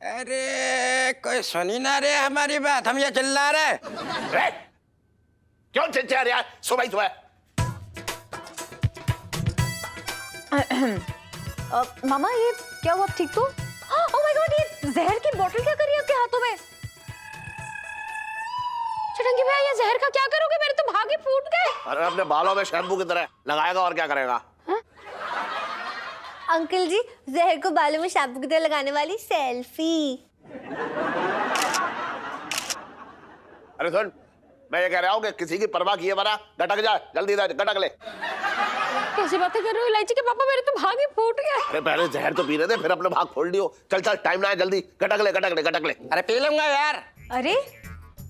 अरे कोई सुनी ना रे हमारी बात, हम ये चिल्ला रहे। क्यों चिल्ला रहे यार सुबह ही सुबह? मामा ये क्या हुआ, ठीक तो? ओह माय गॉड, ये जहर की बोतल क्या कर रही है आपके हाथों में? चटंगी भैया, ये जहर का क्या करोगे? मेरे तो भागे फूट गए। अरे अपने बालों में शैम्पू की तरह लगाएगा और क्या करेगा? अंकल जी, जहर को बालों में शैम्पू की तरह लगाने वाली सेल्फी। अरे सुन, मैं ये कह रहा हूँ कि किसी की परवाह किए बना गटक जा, जल्दी गटक ले। कैसी बातें कर रहे हो इलायची के पापा, मेरे तो भाग ही फूट गया। अरे पहले जहर तो पीने दे, फिर अपने भाग खोल दियो। चल चल, टाइम ना है, जल्दी गटक ले गटक ले गटक ले। अरे पी लूंगा यार। अरे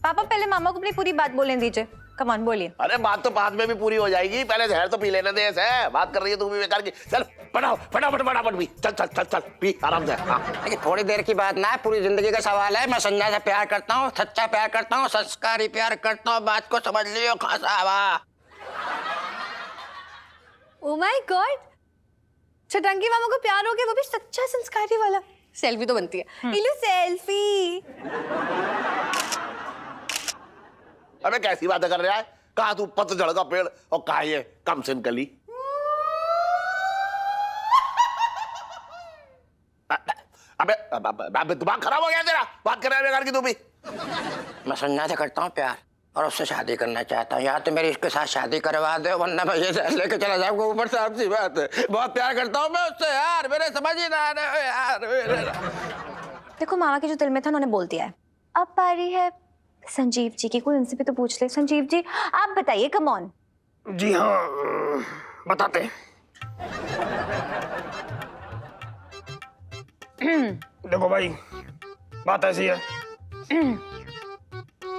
पापा, पहले मामा को अपनी पूरी बात बोलने दीजिए। कम ऑन, बोलिए। अरे बात तो बाद में भी पूरी हो जाएगी, पहले जहर तो पी लेने दे। ऐसे बात कर रही है तू भी बेकार की। चल फटाफट पी, चल चल चल चल पी आराम से। लेकिन थोड़ी देर की बात ना है, पूरी जिंदगी का सवाल है। मैं संजना से प्यार करता हूँ, सच्चा प्यार करता हूँ, संस्कारी प्यार करता हूँ, बात को समझ लियो खासा हवा। ओह माय गॉड, छटंगी मामा को प्यार हो गया, वो भी सच्चा संस्कारी वाला। सेल्फी तो बनती है। इलू सेल्फी। अबे कैसी बातें कर रहा है? कहा तू पतझड़ का पेड़ और कहा ये कमसिन कली। अबे दिमाग खराब हो गया तेरा? बात कर रहा है बेकार की तू भी। मैं संजना से करता हूँ प्यार और उससे शादी करना चाहता हूँ। या तो मेरी इसके साथ शादी करवा दे वरना मैं ये लेके चला जाऊंगा ऊपर से। आपसी बात है, बहुत प्यार करता हूँ मैं उससे यार, मेरे समझ ही ना आ रहा है यार मेरे। देखो मामा के जो दिल में था उन्होंने बोल दिया है। अब पारी है संजीव जी की, कोई उनसे भी तो पूछ ले। संजीव जी आप बताइए, कम ऑन। जी हाँ, बताते हैं। देखो भाई, बात ऐसी है,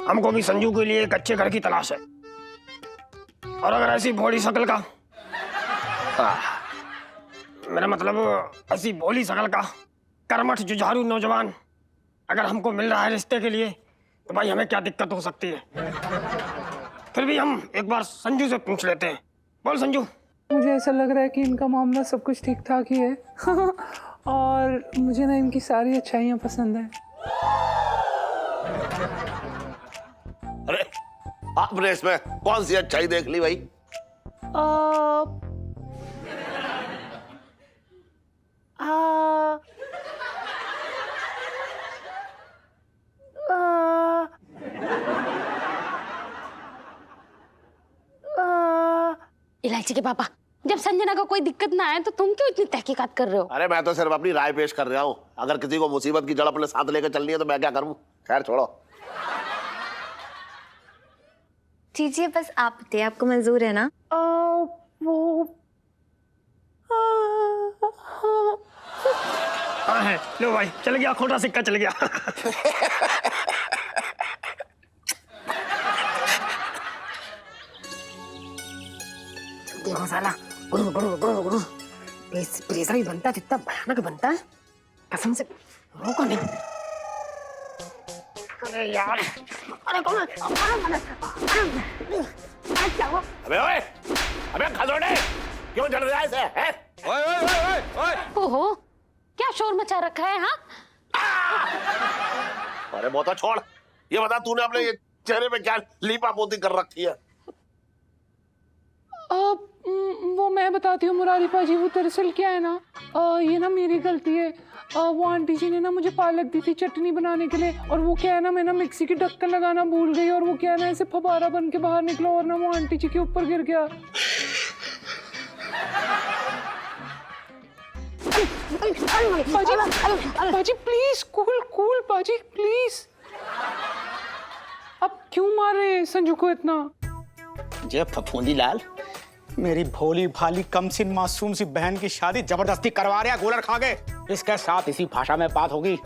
हमको भी संजू के लिए एक अच्छे घर की तलाश है। और अगर ऐसी भोली शक्ल का, मेरा मतलब ऐसी भोली शक्ल का कर्मठ जुझारू नौजवान अगर हमको मिल रहा है रिश्ते के लिए, तो भाई हमें क्या दिक्कत हो सकती है। फिर भी हम एक बार संजू से पूछ लेते हैं। बोल संजू। मुझे ऐसा लग रहा है कि इनका मामला सब कुछ ठीक ठाक ही है। और मुझे ना इनकी सारी अच्छाइयाँ पसंद हैं। अरे आपने इसमें कौन सी अच्छाई देख ली भाई? इलायची के पापा, जब संजना को कोई दिक्कत ना आए तो तुम क्यों इतनी तहकीकात कर रहे हो? अरे मैं तो सिर्फ अपनी राय पेश कर रहा हूँ। अगर किसी को मुसीबत की जड़ अपने साथ लेकर चलनी है तो मैं क्या करूँ? खैर छोड़ो। जी बस आप बताइए, आपको मंजूर है ना? हाँ है, लो भाई, चल गया खोटा सिक्का, चल गया। देखो साला, गुरु गुरु गुरु गुरु, प्रेशर ही बनता है, जितना भयानक बनता है, कसम से रोको नहीं। अरे यार, अरे कौन है? क्या हुआ? अबे ओए, अबे खजोड़े, क्यों चढ़ रहा है इसे? हैं? ओए ओए ओए ओए, ओहो, क्या शोर मचा रखा है? हाँ, अरे बहुत छोड़। ये बता तूने अपने ये चेहरे पे क्या लीपा पोती कर रखी है? वो मैं बताती हूँ मुरारी पाजी। वो दरअसल क्या है ना, ये ना मेरी गलती है। वो आंटी जी ने ना मुझे पालक दी थी चटनी बनाने के लिए, और वो क्या है ना, मैं ना मिक्सी की ढक्कन लगाना भूल गई, और वो क्या है ना ऐसे फबारा बन के बाहर निकला और ना वो आंटी जी के ऊपर गिर गया। बाजी प्लीज, कूल कूल बाजी प्लीज। अब क्यों मार रहे हैं संजू को इतना? जे फफूंदी लाल, मेरी भोली भाली कमसिन मासूम सी बहन की शादी जबरदस्ती करवा रहा गोलर खा के। इसके साथ इसी भाषा में बात होगी।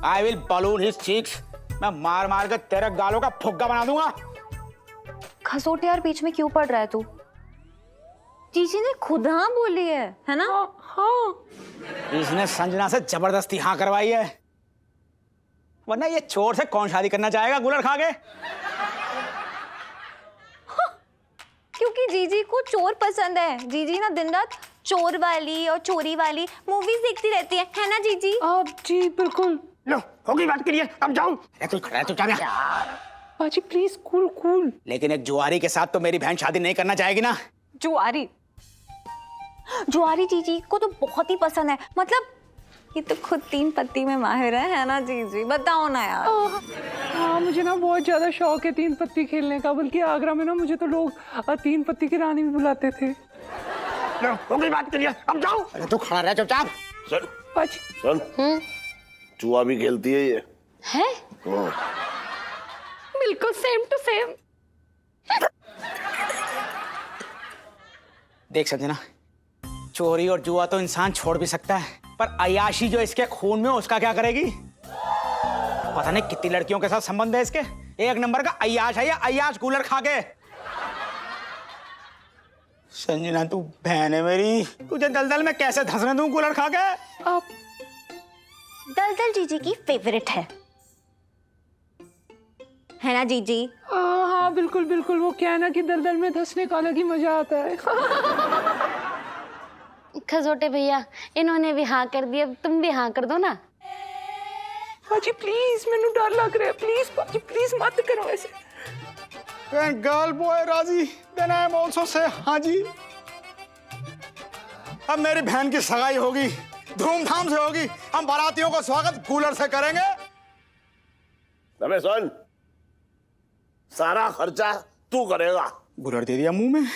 I will balloon his cheeks. मैं मार मार के तेरे गालों का फुग्गा बना दूंगा। खसोट यार, बीच में क्यों पड़ रहा है तू? जीजी ने खुद हाँ बोली है ना? हाँ। इसने संजना से जबरदस्ती हाँ करवाई है, वरना ये चोर से कौन शादी करना चाहेगा गुलर खा के? क्योंकि जीजी को चोर पसंद है। जीजी ना दिन रात चोर वाली और चोरी वाली मूवीज देखती रहती है ना जीजी? जी बिल्कुल। लो, होगी बात के लिए, अब जाऊं। तू खड़ा है, तू क्या गया? बाजी प्लीज कूल कूल। लेकिन एक जुआरी के साथ तो मेरी बहन शादी नहीं करना चाहेगी ना? जुआरी? जुआरी जीजी को तो बहुत ही पसंद है। मतलब ये तो खुद 3 पत्ती में माहिर है ना जीजी? बताओ ना यार। हाँ, मुझे ना बहुत ज्यादा शौक है 3 पत्ती खेलने का। बल्कि आगरा में ना मुझे तो लोग 3 पत्ती की रानी भी बुलाते थे। लो, होगी बात के लिए, अब जाऊं। अरे तू खड़ा रह चुपचाप। सुन बाजी सुन, जुआ भी खेलती है ये? है? बिल्कुल सेम टू सेम। देख संजना, चोरी और जुआ तो इंसान छोड़ भी सकता है, पर अय्याशी जो इसके खून में उसका क्या करेगी? पता नहीं कितनी लड़कियों के साथ संबंध है इसके। एक नंबर का अय्याश है ये, अय्याश कूलर खा के। संजना तू बहन है मेरी, तुझे दलदल में कैसे धंसने दूं कूलर खा के? दलदल जीजी की फेवरेट है ना जीजी? हाँ बिल्कुल बिल्कुल। वो क्या है ना कि दलदल में धंसने का अलग ही मजा आता है। खजोटे भैया, इन्होंने भी हाँ कर दिया, तुम भी हाँ कर दो ना। पाजी प्लीज मैनू डर लग रहा है, प्लीज पाजी प्लीज मत करो ऐसे। When girl boy राजी, then I am also say हाँ जी। अब मेरी बहन की सगाई होगी, धूमधाम से होगी। हम बारातियों का स्वागत कूलर से करेंगे। अबे सुन, सारा खर्चा तू करेगा। बुलर दे दिया मुंह में।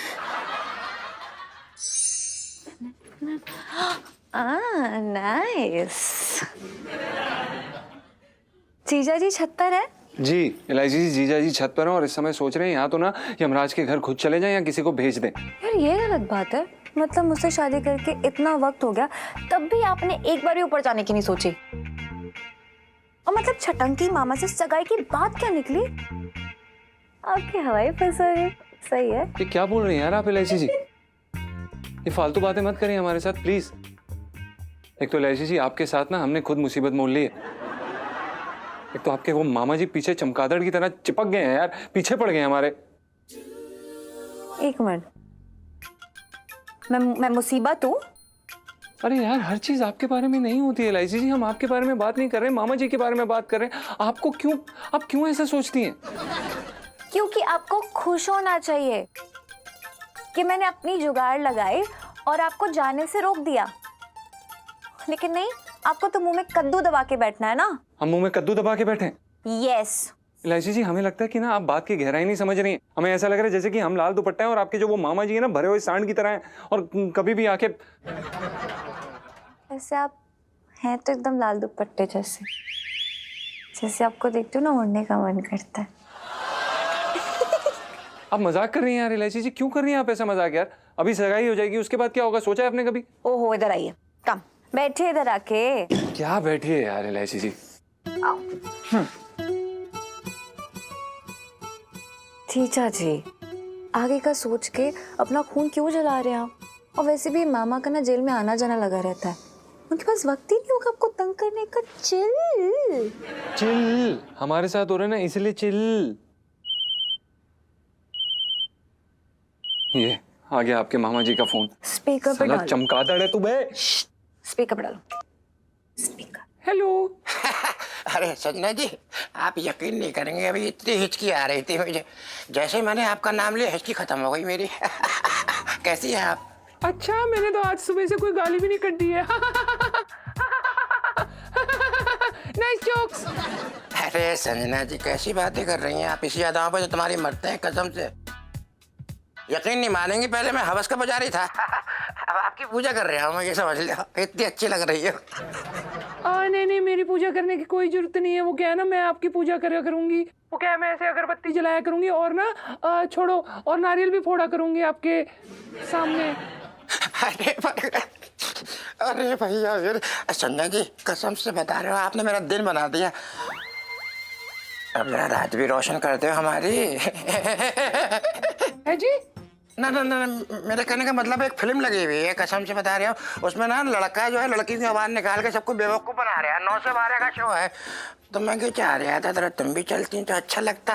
नाइस। जीजा जी छत पर है? जी एलआईसी जी, जीजा जी छत पर हैं और इस समय सोच रहे हैं यहाँ तो ना यमराज के घर खुद चले जाएं या किसी को भेज दें। यार ये गलत बात है। मतलब मुझसे शादी करके इतना वक्त हो गया, तब भी आपने एक बार भी ऊपर जाने की नहीं सोची। और मतलब छटंकी मामा से सगाई की बात क्या निकली? आपकी हवाई फंसा गई। सही है। ये क्या बोल रही हैं यार आप एलआईसी जी? ये फालतू बातें मत करिए हमारे साथ प्लीज। एक तो एलआईसी जी आपके साथ ना हमने खुद मुसीबत मोल ली है। एक तो आपके वो मामा जी पीछे चमगादड़ की तरह चिपक गए हैं यार, पीछे पड़ गए हमारे। एक मिनट, मैं मुसीबत हूँ? अरे यार हर चीज आपके बारे में नहीं होती है एलआईसी जी। हम आपके बारे में बात नहीं कर रहे, मामा जी के बारे में बात कर रहे हैं। आप क्यों ऐसा सोचती हैं? क्योंकि आपको खुश होना चाहिए कि मैंने अपनी जुगाड़ लगाई और आपको जाने से रोक दिया। लेकिन नहीं, आपको तो मुंह में कद्दू दबा के बैठना है ना। हम मुंह में कद्दू दबा के बैठे? यस। एलआईसी जी हमें लगता है कि ना आप बात की गहराई नहीं समझ रही हैं। हमें ऐसा लग रहा है जैसे कि हम लाल दुपट्टा हैं और आपके जो वो मामा जी है ना भरे हुए सांड की तरह हैं और कभी भी आके। ऐसे आप हैं तो एकदम लाल दुपट्टे जैसे, जैसे आपको देखती हूँ ना उड़ने का मन करता है। आप मजाक कर रही हैं यार एलआईसी जी, क्यों कर रही हैं आप ऐसा मजाक यार? अभी सगाई हो जाएगी, उसके बाद क्या होगा सोचा है आपने कभी? ओहो इधर आइए, कम बैठिए इधर आके। क्या बैठिए यार एलआईसी जी। जीजा जी आगे का सोच के अपना खून क्यों जला रहे हैं आप? और वैसे भी मामा का ना जेल में आना जाना लगा रहता है, उनके पास वक्त ही नहीं होगा आपको तंग करने का। चिल हमारे साथ हो रहा है ना, इसलिए चिल। ये आ गया आपके मामा जी का फोन। स्पीकर पे डालो। चमगादड़ है तू बे। स्पीकर पे डालो। स्पीकर। हेलो। अरे संजना जी आप यकीन नहीं करेंगे, अभी इतनी हिचकी आ रही थी मुझे, जैसे मैंने आपका नाम लिया हिचकी खत्म हो गई मेरी। कैसी हैं आप? अच्छा मैंने तो आज सुबह से कोई गाली भी नहीं कर दी है। Nice jokes. अरे संजना जी कैसी बातें कर रही हैं आप? इसी अदाओं पे तो तुम्हारी मरते हैं कसम से। यकीन नहीं मानेंगे, पहले मैं हवस का पुजारी था, अब आपकी पूजा कर रहा हूँ, ये समझ लो। इतनी अच्छी लग रही है। नहीं मेरी पूजा करने की कोई जरूरत नहीं है। वो क्या है ना, मैं आपकी पूजा करा करूंगी। वो क्या है, मैं ऐसे अगरबत्ती जलाया करूंगी और ना छोड़ो, और नारियल भी फोड़ा करूंगी आपके सामने। अरे भैया फिर संजना जी कसम से बता रहे हो, आपने मेरा दिन बना दिया। अब मेरा रात भी रोशन करते हो हमारी। है जी? ना मेरे कहने का मतलब एक फिल्म लगी हुई है, कसम से बता रहे हो, उसमें ना लड़का जो है लड़की की आवाज निकाल के सबको बेवकूफ बना रहा है। 9 से 12 का शो है, तो मैं क्या चाह रहा था जरा तुम भी चलती तो अच्छा लगता।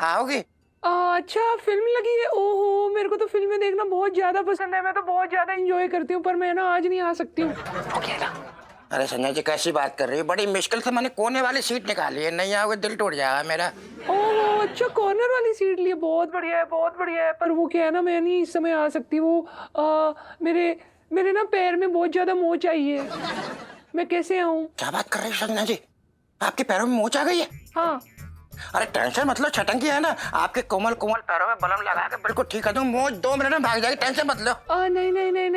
आओगी? अच्छा फिल्म लगी है। ओहो मेरे को तो फिल्में देखना बहुत ज्यादा पसंद है, मैं तो बहुत ज्यादा एंजॉय करती हूँ, पर मैं ना आज नहीं आ सकती हूँ। अरे संजय जी कैसी बात कर रही है? बड़ी मुश्किल से मैंने कोने वाली सीट निकाली है, नहीं आओगे दिल टूट जाएगा मेरा। ओह अच्छा कॉर्नर वाली सीट ली है, बहुत बढ़िया है बहुत बढ़िया है। पर वो क्या है ना, मैं नहीं इस समय आ सकती। वो मेरे ना पैर में बहुत ज्यादा मोच आई है, मैं कैसे आऊँ? क्या बात कर रही है संजना जी, आपके पैरों में मोच आ गई है? हाँ। अरे टेंशन मतलब छटंकी है ना, आपके कोमल कोमल पैरों में बलम लगा के बिल्कुल ठीक कर दूं, मोच 2 मिनट में भाग जाएगी, टेंशन मत लो।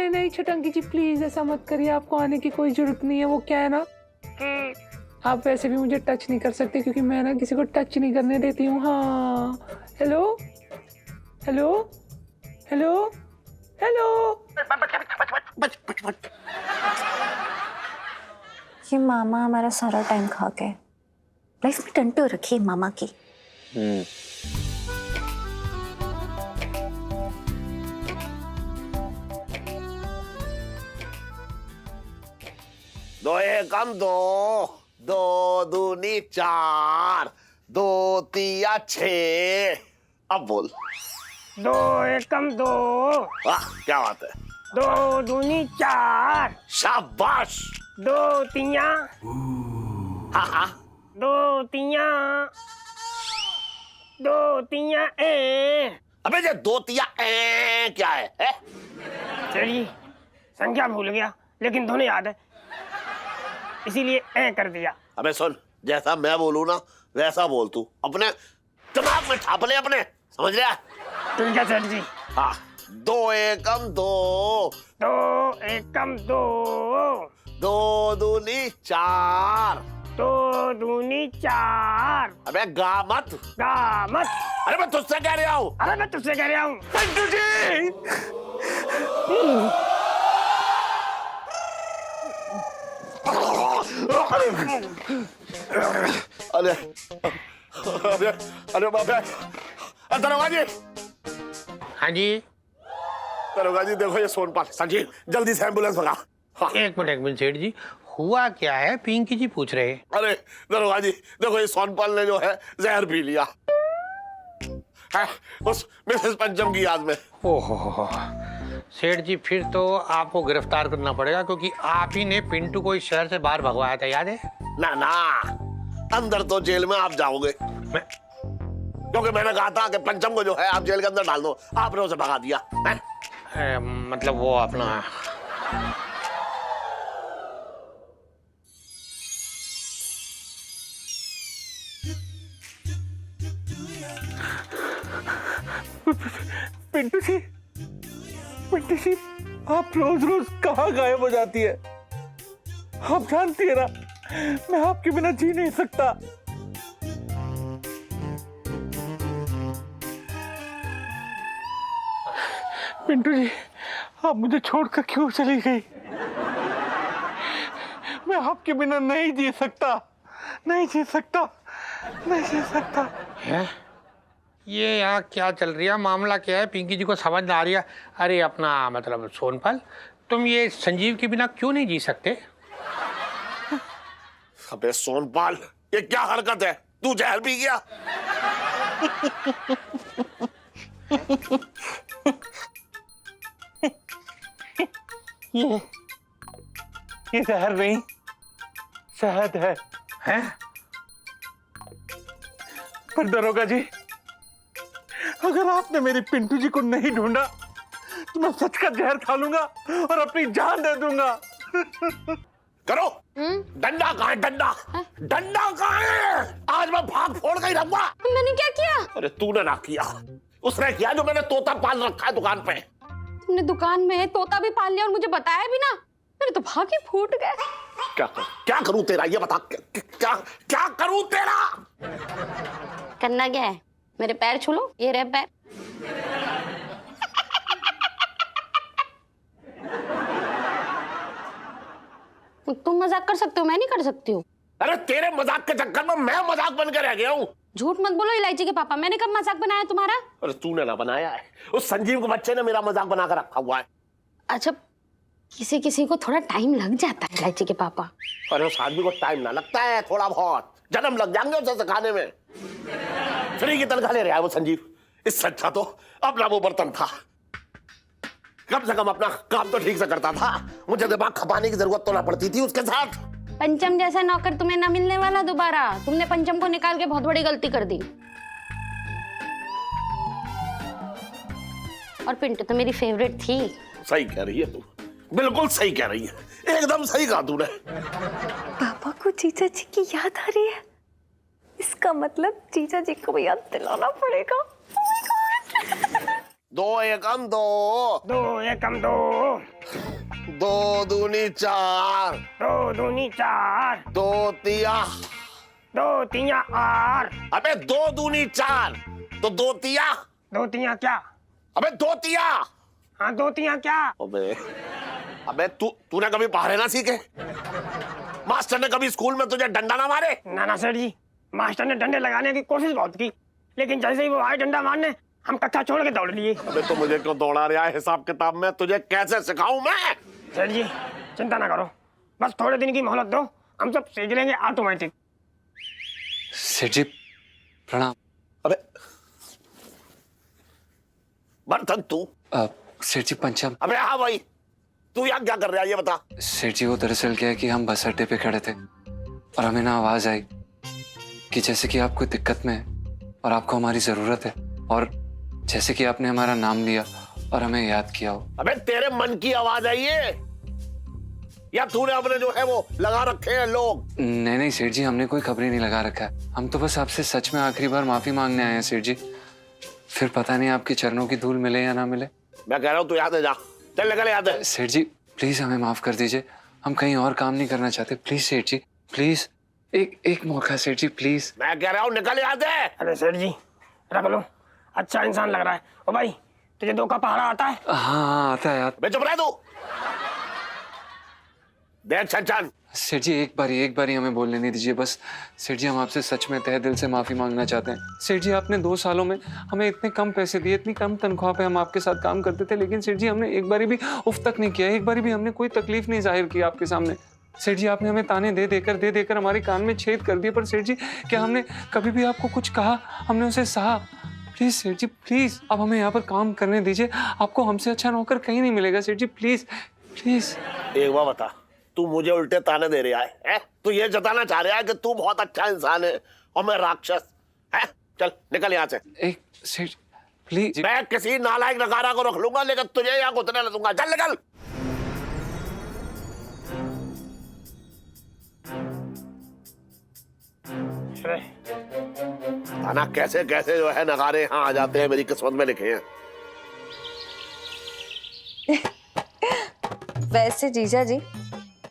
नहीं छटंकी जी प्लीज ऐसा मत करिए, आपको आने की कोई जरूरत नहीं है। वो क्या है ना कि आप वैसे भी मुझे टच नहीं कर सकते, क्योंकि मैं ना किसी को टच नहीं करने देती हूँ। हाँ हेलो हेलो हेलो हेलो। ये मामा हमारा सारा टाइम खा गए। लाइफ में टंटू रखी मामा की। दो एकम दो, 2 दूनी 4, 2 तिया 6। अब बोल। 2 एकम 2, वाह क्या बात है। 2 दूनी 4, शाबाश। 2 तिया। हाँ हाँ। दो तिया ए। अबे ये 2 तिया ए क्या है? सर जी संख्या भूल गया लेकिन धुन याद है, इसीलिए ए कर दिया। अबे सुन, जैसा मैं बोलूं ना वैसा बोल तू, अपने दिमाग में छाप ले अपने, समझ लिया? ठीक है सर जी। हाँ, 2 एकम 2, 2 एकम 2, 2 दूनी 4, 2 दूनी 4। अबे गा मत। अरे मैं तुझसे कह रहा हूँ। अरे मैं तुझसे कह रहा हूँ। पिंटू जी, अरे अरे अरे बाप रे, दरोगा जी। हाँ जी। दरोगा जी देखो ये सोनपाल, संजीव जल्दी से एम्बुलेंस भगा। हाँ। एक मिनट सेठ जी, हुआ क्या है? पिंकी जी पूछ रहे हैं। अरे दरोगा जी देखो ये सोनपाल ने जो है जहर पी लिया है उस मिसेस पंचम की याद में। ओहो सेठ जी, फिर तो आपको गिरफ्तार करना पड़ेगा क्योंकि आप ही ने पिंटू को इस शहर से बाहर भगवाया था, याद है? ना ना, अंदर तो जेल में आप जाओगे, क्योंकि मैंने कहा था कि पंचम को जो है आप जेल के अंदर डाल दो, आपने उसे भगा दिया है? मतलब वो अपना पिंटू जी, आप रोज रोज कहाँ गायब हो जाती है? आप जानती है ना मैं आपके बिना जी नहीं सकता। पिंटू जी, आप मुझे छोड़कर क्यों चली गई? मैं आपके बिना नहीं जी सकता, नहीं जी सकता, नहीं जी सकता। है? ये यहाँ क्या चल रही है? मामला क्या है? पिंकी जी को समझ ना आ रही है। अरे अपना मतलब सोनपाल, तुम ये संजीव के बिना क्यों नहीं जी सकते? अबे सोनपाल, ये क्या हरकत है? तू जहर पी गया? ये जहर नहीं, शहद है। हैं? पर दरोगा जी, अगर आपने मेरी पिंटू जी को नहीं ढूंढा तो मैं सच का जहर खा लूंगा और अपनी जान दे दूंगा। करो। डंडा कहाँ है? डंडा कहाँ है? आज मैं भाग फोड़ कर ही रहूंगा। मैंने क्या किया? अरे तूने ना किया, उसने किया जो मैंने तोता पाल रखा है दुकान पे। तुमने दुकान में तोता भी पाल लिया और मुझे बताया भी ना? मेरे तो भाग ही फूट गए। क्या करूं तेरा, ये बता। क्या करूं तेरा? करना क्या है? मेरे पैर छू लो, ये रहे पैर। तुम मजाक कर सकते हो, मैं नहीं कर सकती हूँ। अरे तेरे मजाक के चक्कर में मैं मजाक बन के रह गया हूँ। झूठ मत बोलो इलायची के पापा, मैंने कब मजाक बनाया तुम्हारा? अरे तूने ना बनाया है, उस संजीव के बच्चे ने मेरा मजाक बना कर रखा हुआ है। अच्छा, किसी किसी को थोड़ा टाइम लग जाता है इलायची के पापा। अरे उस आदमी को टाइम ना लगता है, थोड़ा बहुत जन्म लग जाएंगे उसे सिखाने में। फ्री की तनख्वाह ले रहा है वो संजीव, इससे अच्छा तो अपना वो बर्तन था, कम से कम अपना काम तो ठीक से करता था, मुझे दिमाग खपाने की जरूरत तो ना पड़ती थी उसके साथ। पंचम जैसा नौकर तुम्हें ना मिलने वाला दोबारा। तुमने पंचम को निकाल के बहुत बड़ी गलती कर दी। और पिंटू तो मेरी फेवरेट थी। सही कह रही है तू, बिल्कुल सही कह रही है, एकदम सही कहा तूने। पापा को जीजा जी की याद आ रही है, इसका मतलब जीजा जी को याद दिलाना पड़ेगा। 2 एकम 2, 2 एकम 2, 2 दूनी 4, 2 दूनी 4, 2 तिया 8। अबे 2 दूनी 4 तो 2 तिया। 2 तिया क्या? अबे 2 तिया। हाँ 2 तिया क्या? अबे तूने कभी पढ़े ना सीखे? मास्टर ने कभी स्कूल में तुझे डंडा ना मारे? ना सर जी, मास्टर ने डंडे लगाने की कोशिश बहुत की, लेकिन जैसे ही वो आए डंडा मारने, हम कक्षा छोड़ के दौड़ लिए। अबे तो मुझे क्यों दौड़ा रहा है? हिसाब किताब में तुझे कैसे सिखाऊं मैं? सर जी चिंता ना करो, बस थोड़े दिन की मोहलत दो, हम सब सीख लेंगे ऑटोमेटिक। सेठ जी प्रणाम। अबे बर्तन तू? सेठ जी पंचम। अबे हाँ भाई, तू यहाँ क्या कर रहा है ये बता। सेठ जी वो दरअसल क्या है कि हम बस अड्डे पे खड़े थे, और हमें ना आवाज आई कि जैसे कि आप कोई दिक्कत में है और आपको हमारी जरूरत है, और जैसे कि आपने हमारा नाम लिया और हमें याद किया हो। अबे तेरे मन की आवाज आई है या तूने अपने जो है वो लगा रखे हैं लोग? नहीं नहीं सेठ जी, हमने कोई खबरें नहीं लगा रखा है। हम तो बस आपसे सच में आखिरी बार माफी मांगने आए हैं सेठ जी। फिर पता नहीं आपके चरणों की धूल मिले या ना मिले। मैं कह रहा हूँ तू यहाँ से जा, चल निकल यहाँ से। सेठ जी प्लीज हमें माफ कर दीजिए, हम कहीं और काम नहीं करना चाहते। प्लीज सेठ जी प्लीज, एक मौका सेठ जी प्लीज। मैं कह रहा हूँ निकल यहाँ से। अरे सेठ जी रख लो, अच्छा इंसान लग रहा है। ओ भाई तुझे 2 का पहाड़ा आता है? हाँ आता है यार। बे चुप रह तू। देख छन सेठ जी एक बारी हमें बोल लेने दीजिए बस। सेठ जी हम आपसे सच में तहे दिल से माफी मांगना चाहते हैं। सेठ जी आपने 2 सालों में हमें इतने कम पैसे दिए, इतनी कम तनख्वाह पे हम आपके साथ काम करते थे, लेकिन सेठ जी हमने एक बारी भी उफ तक नहीं किया, एक बारी भी हमने कोई तकलीफ नहीं जाहिर की आपके सामने। सेठ जी आपने हमें ताने दे देकर हमारे कान में छेद कर दिए, पर सेठ जी क्या हमने कभी भी आपको कुछ कहा? हमने उसे सहा। प्लीज सेठ जी प्लीज, अब हमें यहाँ पर काम करने दीजिए। आपको हमसे अच्छा नौकर कहीं नहीं मिलेगा सेठ जी, प्लीज प्लीज। एक बार बता, तू मुझे उल्टे ताने दे रहा है? तू ये जताना चाह रहा है कि तू बहुत अच्छा इंसान है और मैं राक्षस है? चल निकल यहाँ से। एक सेठ प्लीज। मैं किसी नालायक नकारा को रख लूंगा लेकिन तुझे यहाँ उतरने न दूंगा। चल निकल। ताना कैसे कैसे जो है नगारे यहाँ आ जाते हैं, मेरी किस्मत में लिखे हैं। वैसे जीजा जी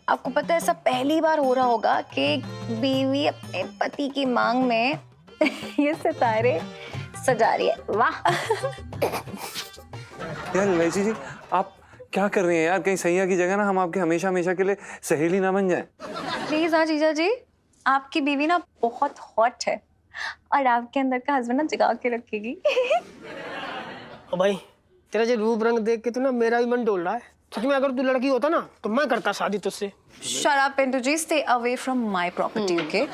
आपको पता है ऐसा पहली बार हो रहा होगा कि बीवी अपने पति की मांग में ये सितारे सजा रही है। वाह यार इलायची जी आप क्या कर रही हैं यार? कहीं सैया की जगह ना हम आपके हमेशा हमेशा के लिए सहेली ना बन जाए। प्लीज। हाँ जीजा जी, आपकी बीवी ना बहुत हॉट है और आपके अंदर का हस्बैंड ना जगा के रखेगी। ओ भाई तेरा जो रूप रंग देख के तो ना मेरा भी मन डोल रहा है। सच में अगर तू लड़की होता ना तो मैं करता शादी तुझसे। Shut up, Pintu ji. Stay away from my property, okay?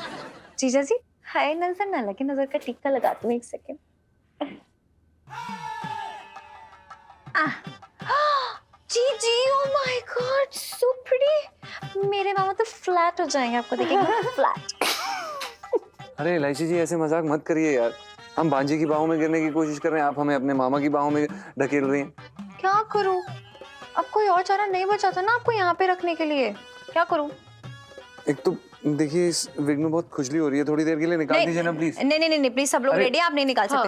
जीजा जी, हाय नजर ना लगे, नजर का टीका लगाती हूँ 1 सेकेंड। जीजी, oh my God, so pretty. मेरे मामा तो फ्लैट हो जाएंगे आपको देखेंगे, फ्लैट। अरे इलायची जी ऐसे मजाक मत करिए यार, हम भांजी की बाहों में गिरने की कोशिश कर रहे हैं, आप हमें अपने मामा की बाहों में ढकेल रही हैं। क्या करूँ? अब कोई और चारा नहीं बचा था ना आपको यहाँ पे रखने के लिए, क्या करूँ? एक तो देखिए इस विग में बहुत खुजली हो रही है, थोड़ी देर के लिए निकाल दीजिए ना प्लीज। नहीं प्लीज, सब लोग रेडी, आप नहीं निकाल सकते।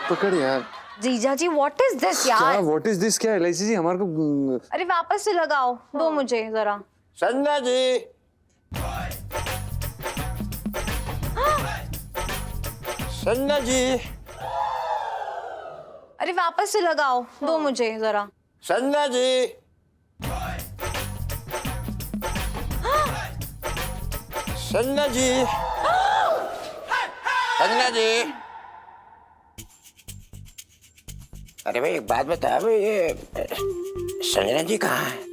पकड़ यार। जीजा जी व्हाट इज दिस यार? क्या व्हाट इज दिस? क्या इलायची जी हमारे को? अरे वापस से लगाओ, दो मुझे जरा। संजना जी संजना जी अरे वापस से लगाओ, दो मुझे जरा। संजना जी संजना जी संजना जी। अरे भाई एक बात बता, भाई ये संजना जी कहाँ है?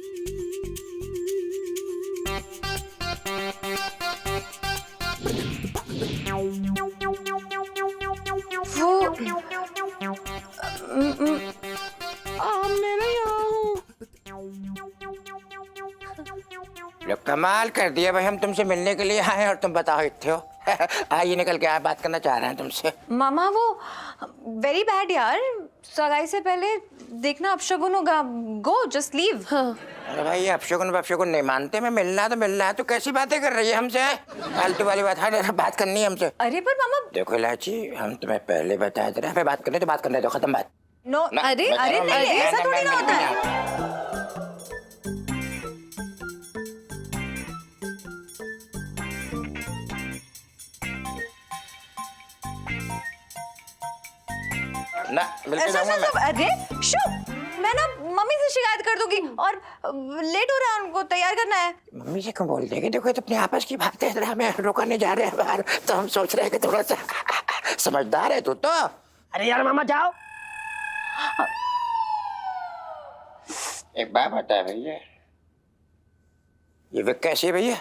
कमाल कर दिया भाई, हम तुमसे मिलने के लिए आए और तुम बताओ इतने हो। आइए निकल के आए, बात करना चाह रहे हैं तुमसे। मामा वो वेरी बैड यार, सगाई से पहले देखना अपशगुन होगा। Go just leave. अरे भाई ये अपशगुन नहीं मानते, मैं मिलना है तो कैसी बातें कर रही है हमसे? फालतू वाली बात करनी है हमसे। अरे पर मामा देखो इलायची, हम तुम्हें पहले बताया था, हमें बात करने दो, खत्म बात। नो अरे नहीं, ऐसा थोड़ी ना होता है। ना मिलके जाऊंगा मैं। अरे शो, मैं ना मम्मी से शिकायत कर दूंगी और लेट हो रहा है, उनको तैयार करना है। मम्मी से क्यों बोल देंगे? देखो तो अपने आपस की बात है, हमें रोकने जा रहे हैं बाहर, तो हम सोच रहे हैं कि थोड़ा सा समझदार है तू तो। अरे यार मामा जाओ। एक बात बता है भैया, ये विक कैसी है भैया?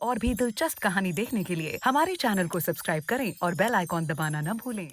और भी दिलचस्प कहानी देखने के लिए हमारे चैनल को सब्सक्राइब करें और बेल आइकॉन दबाना न भूलें।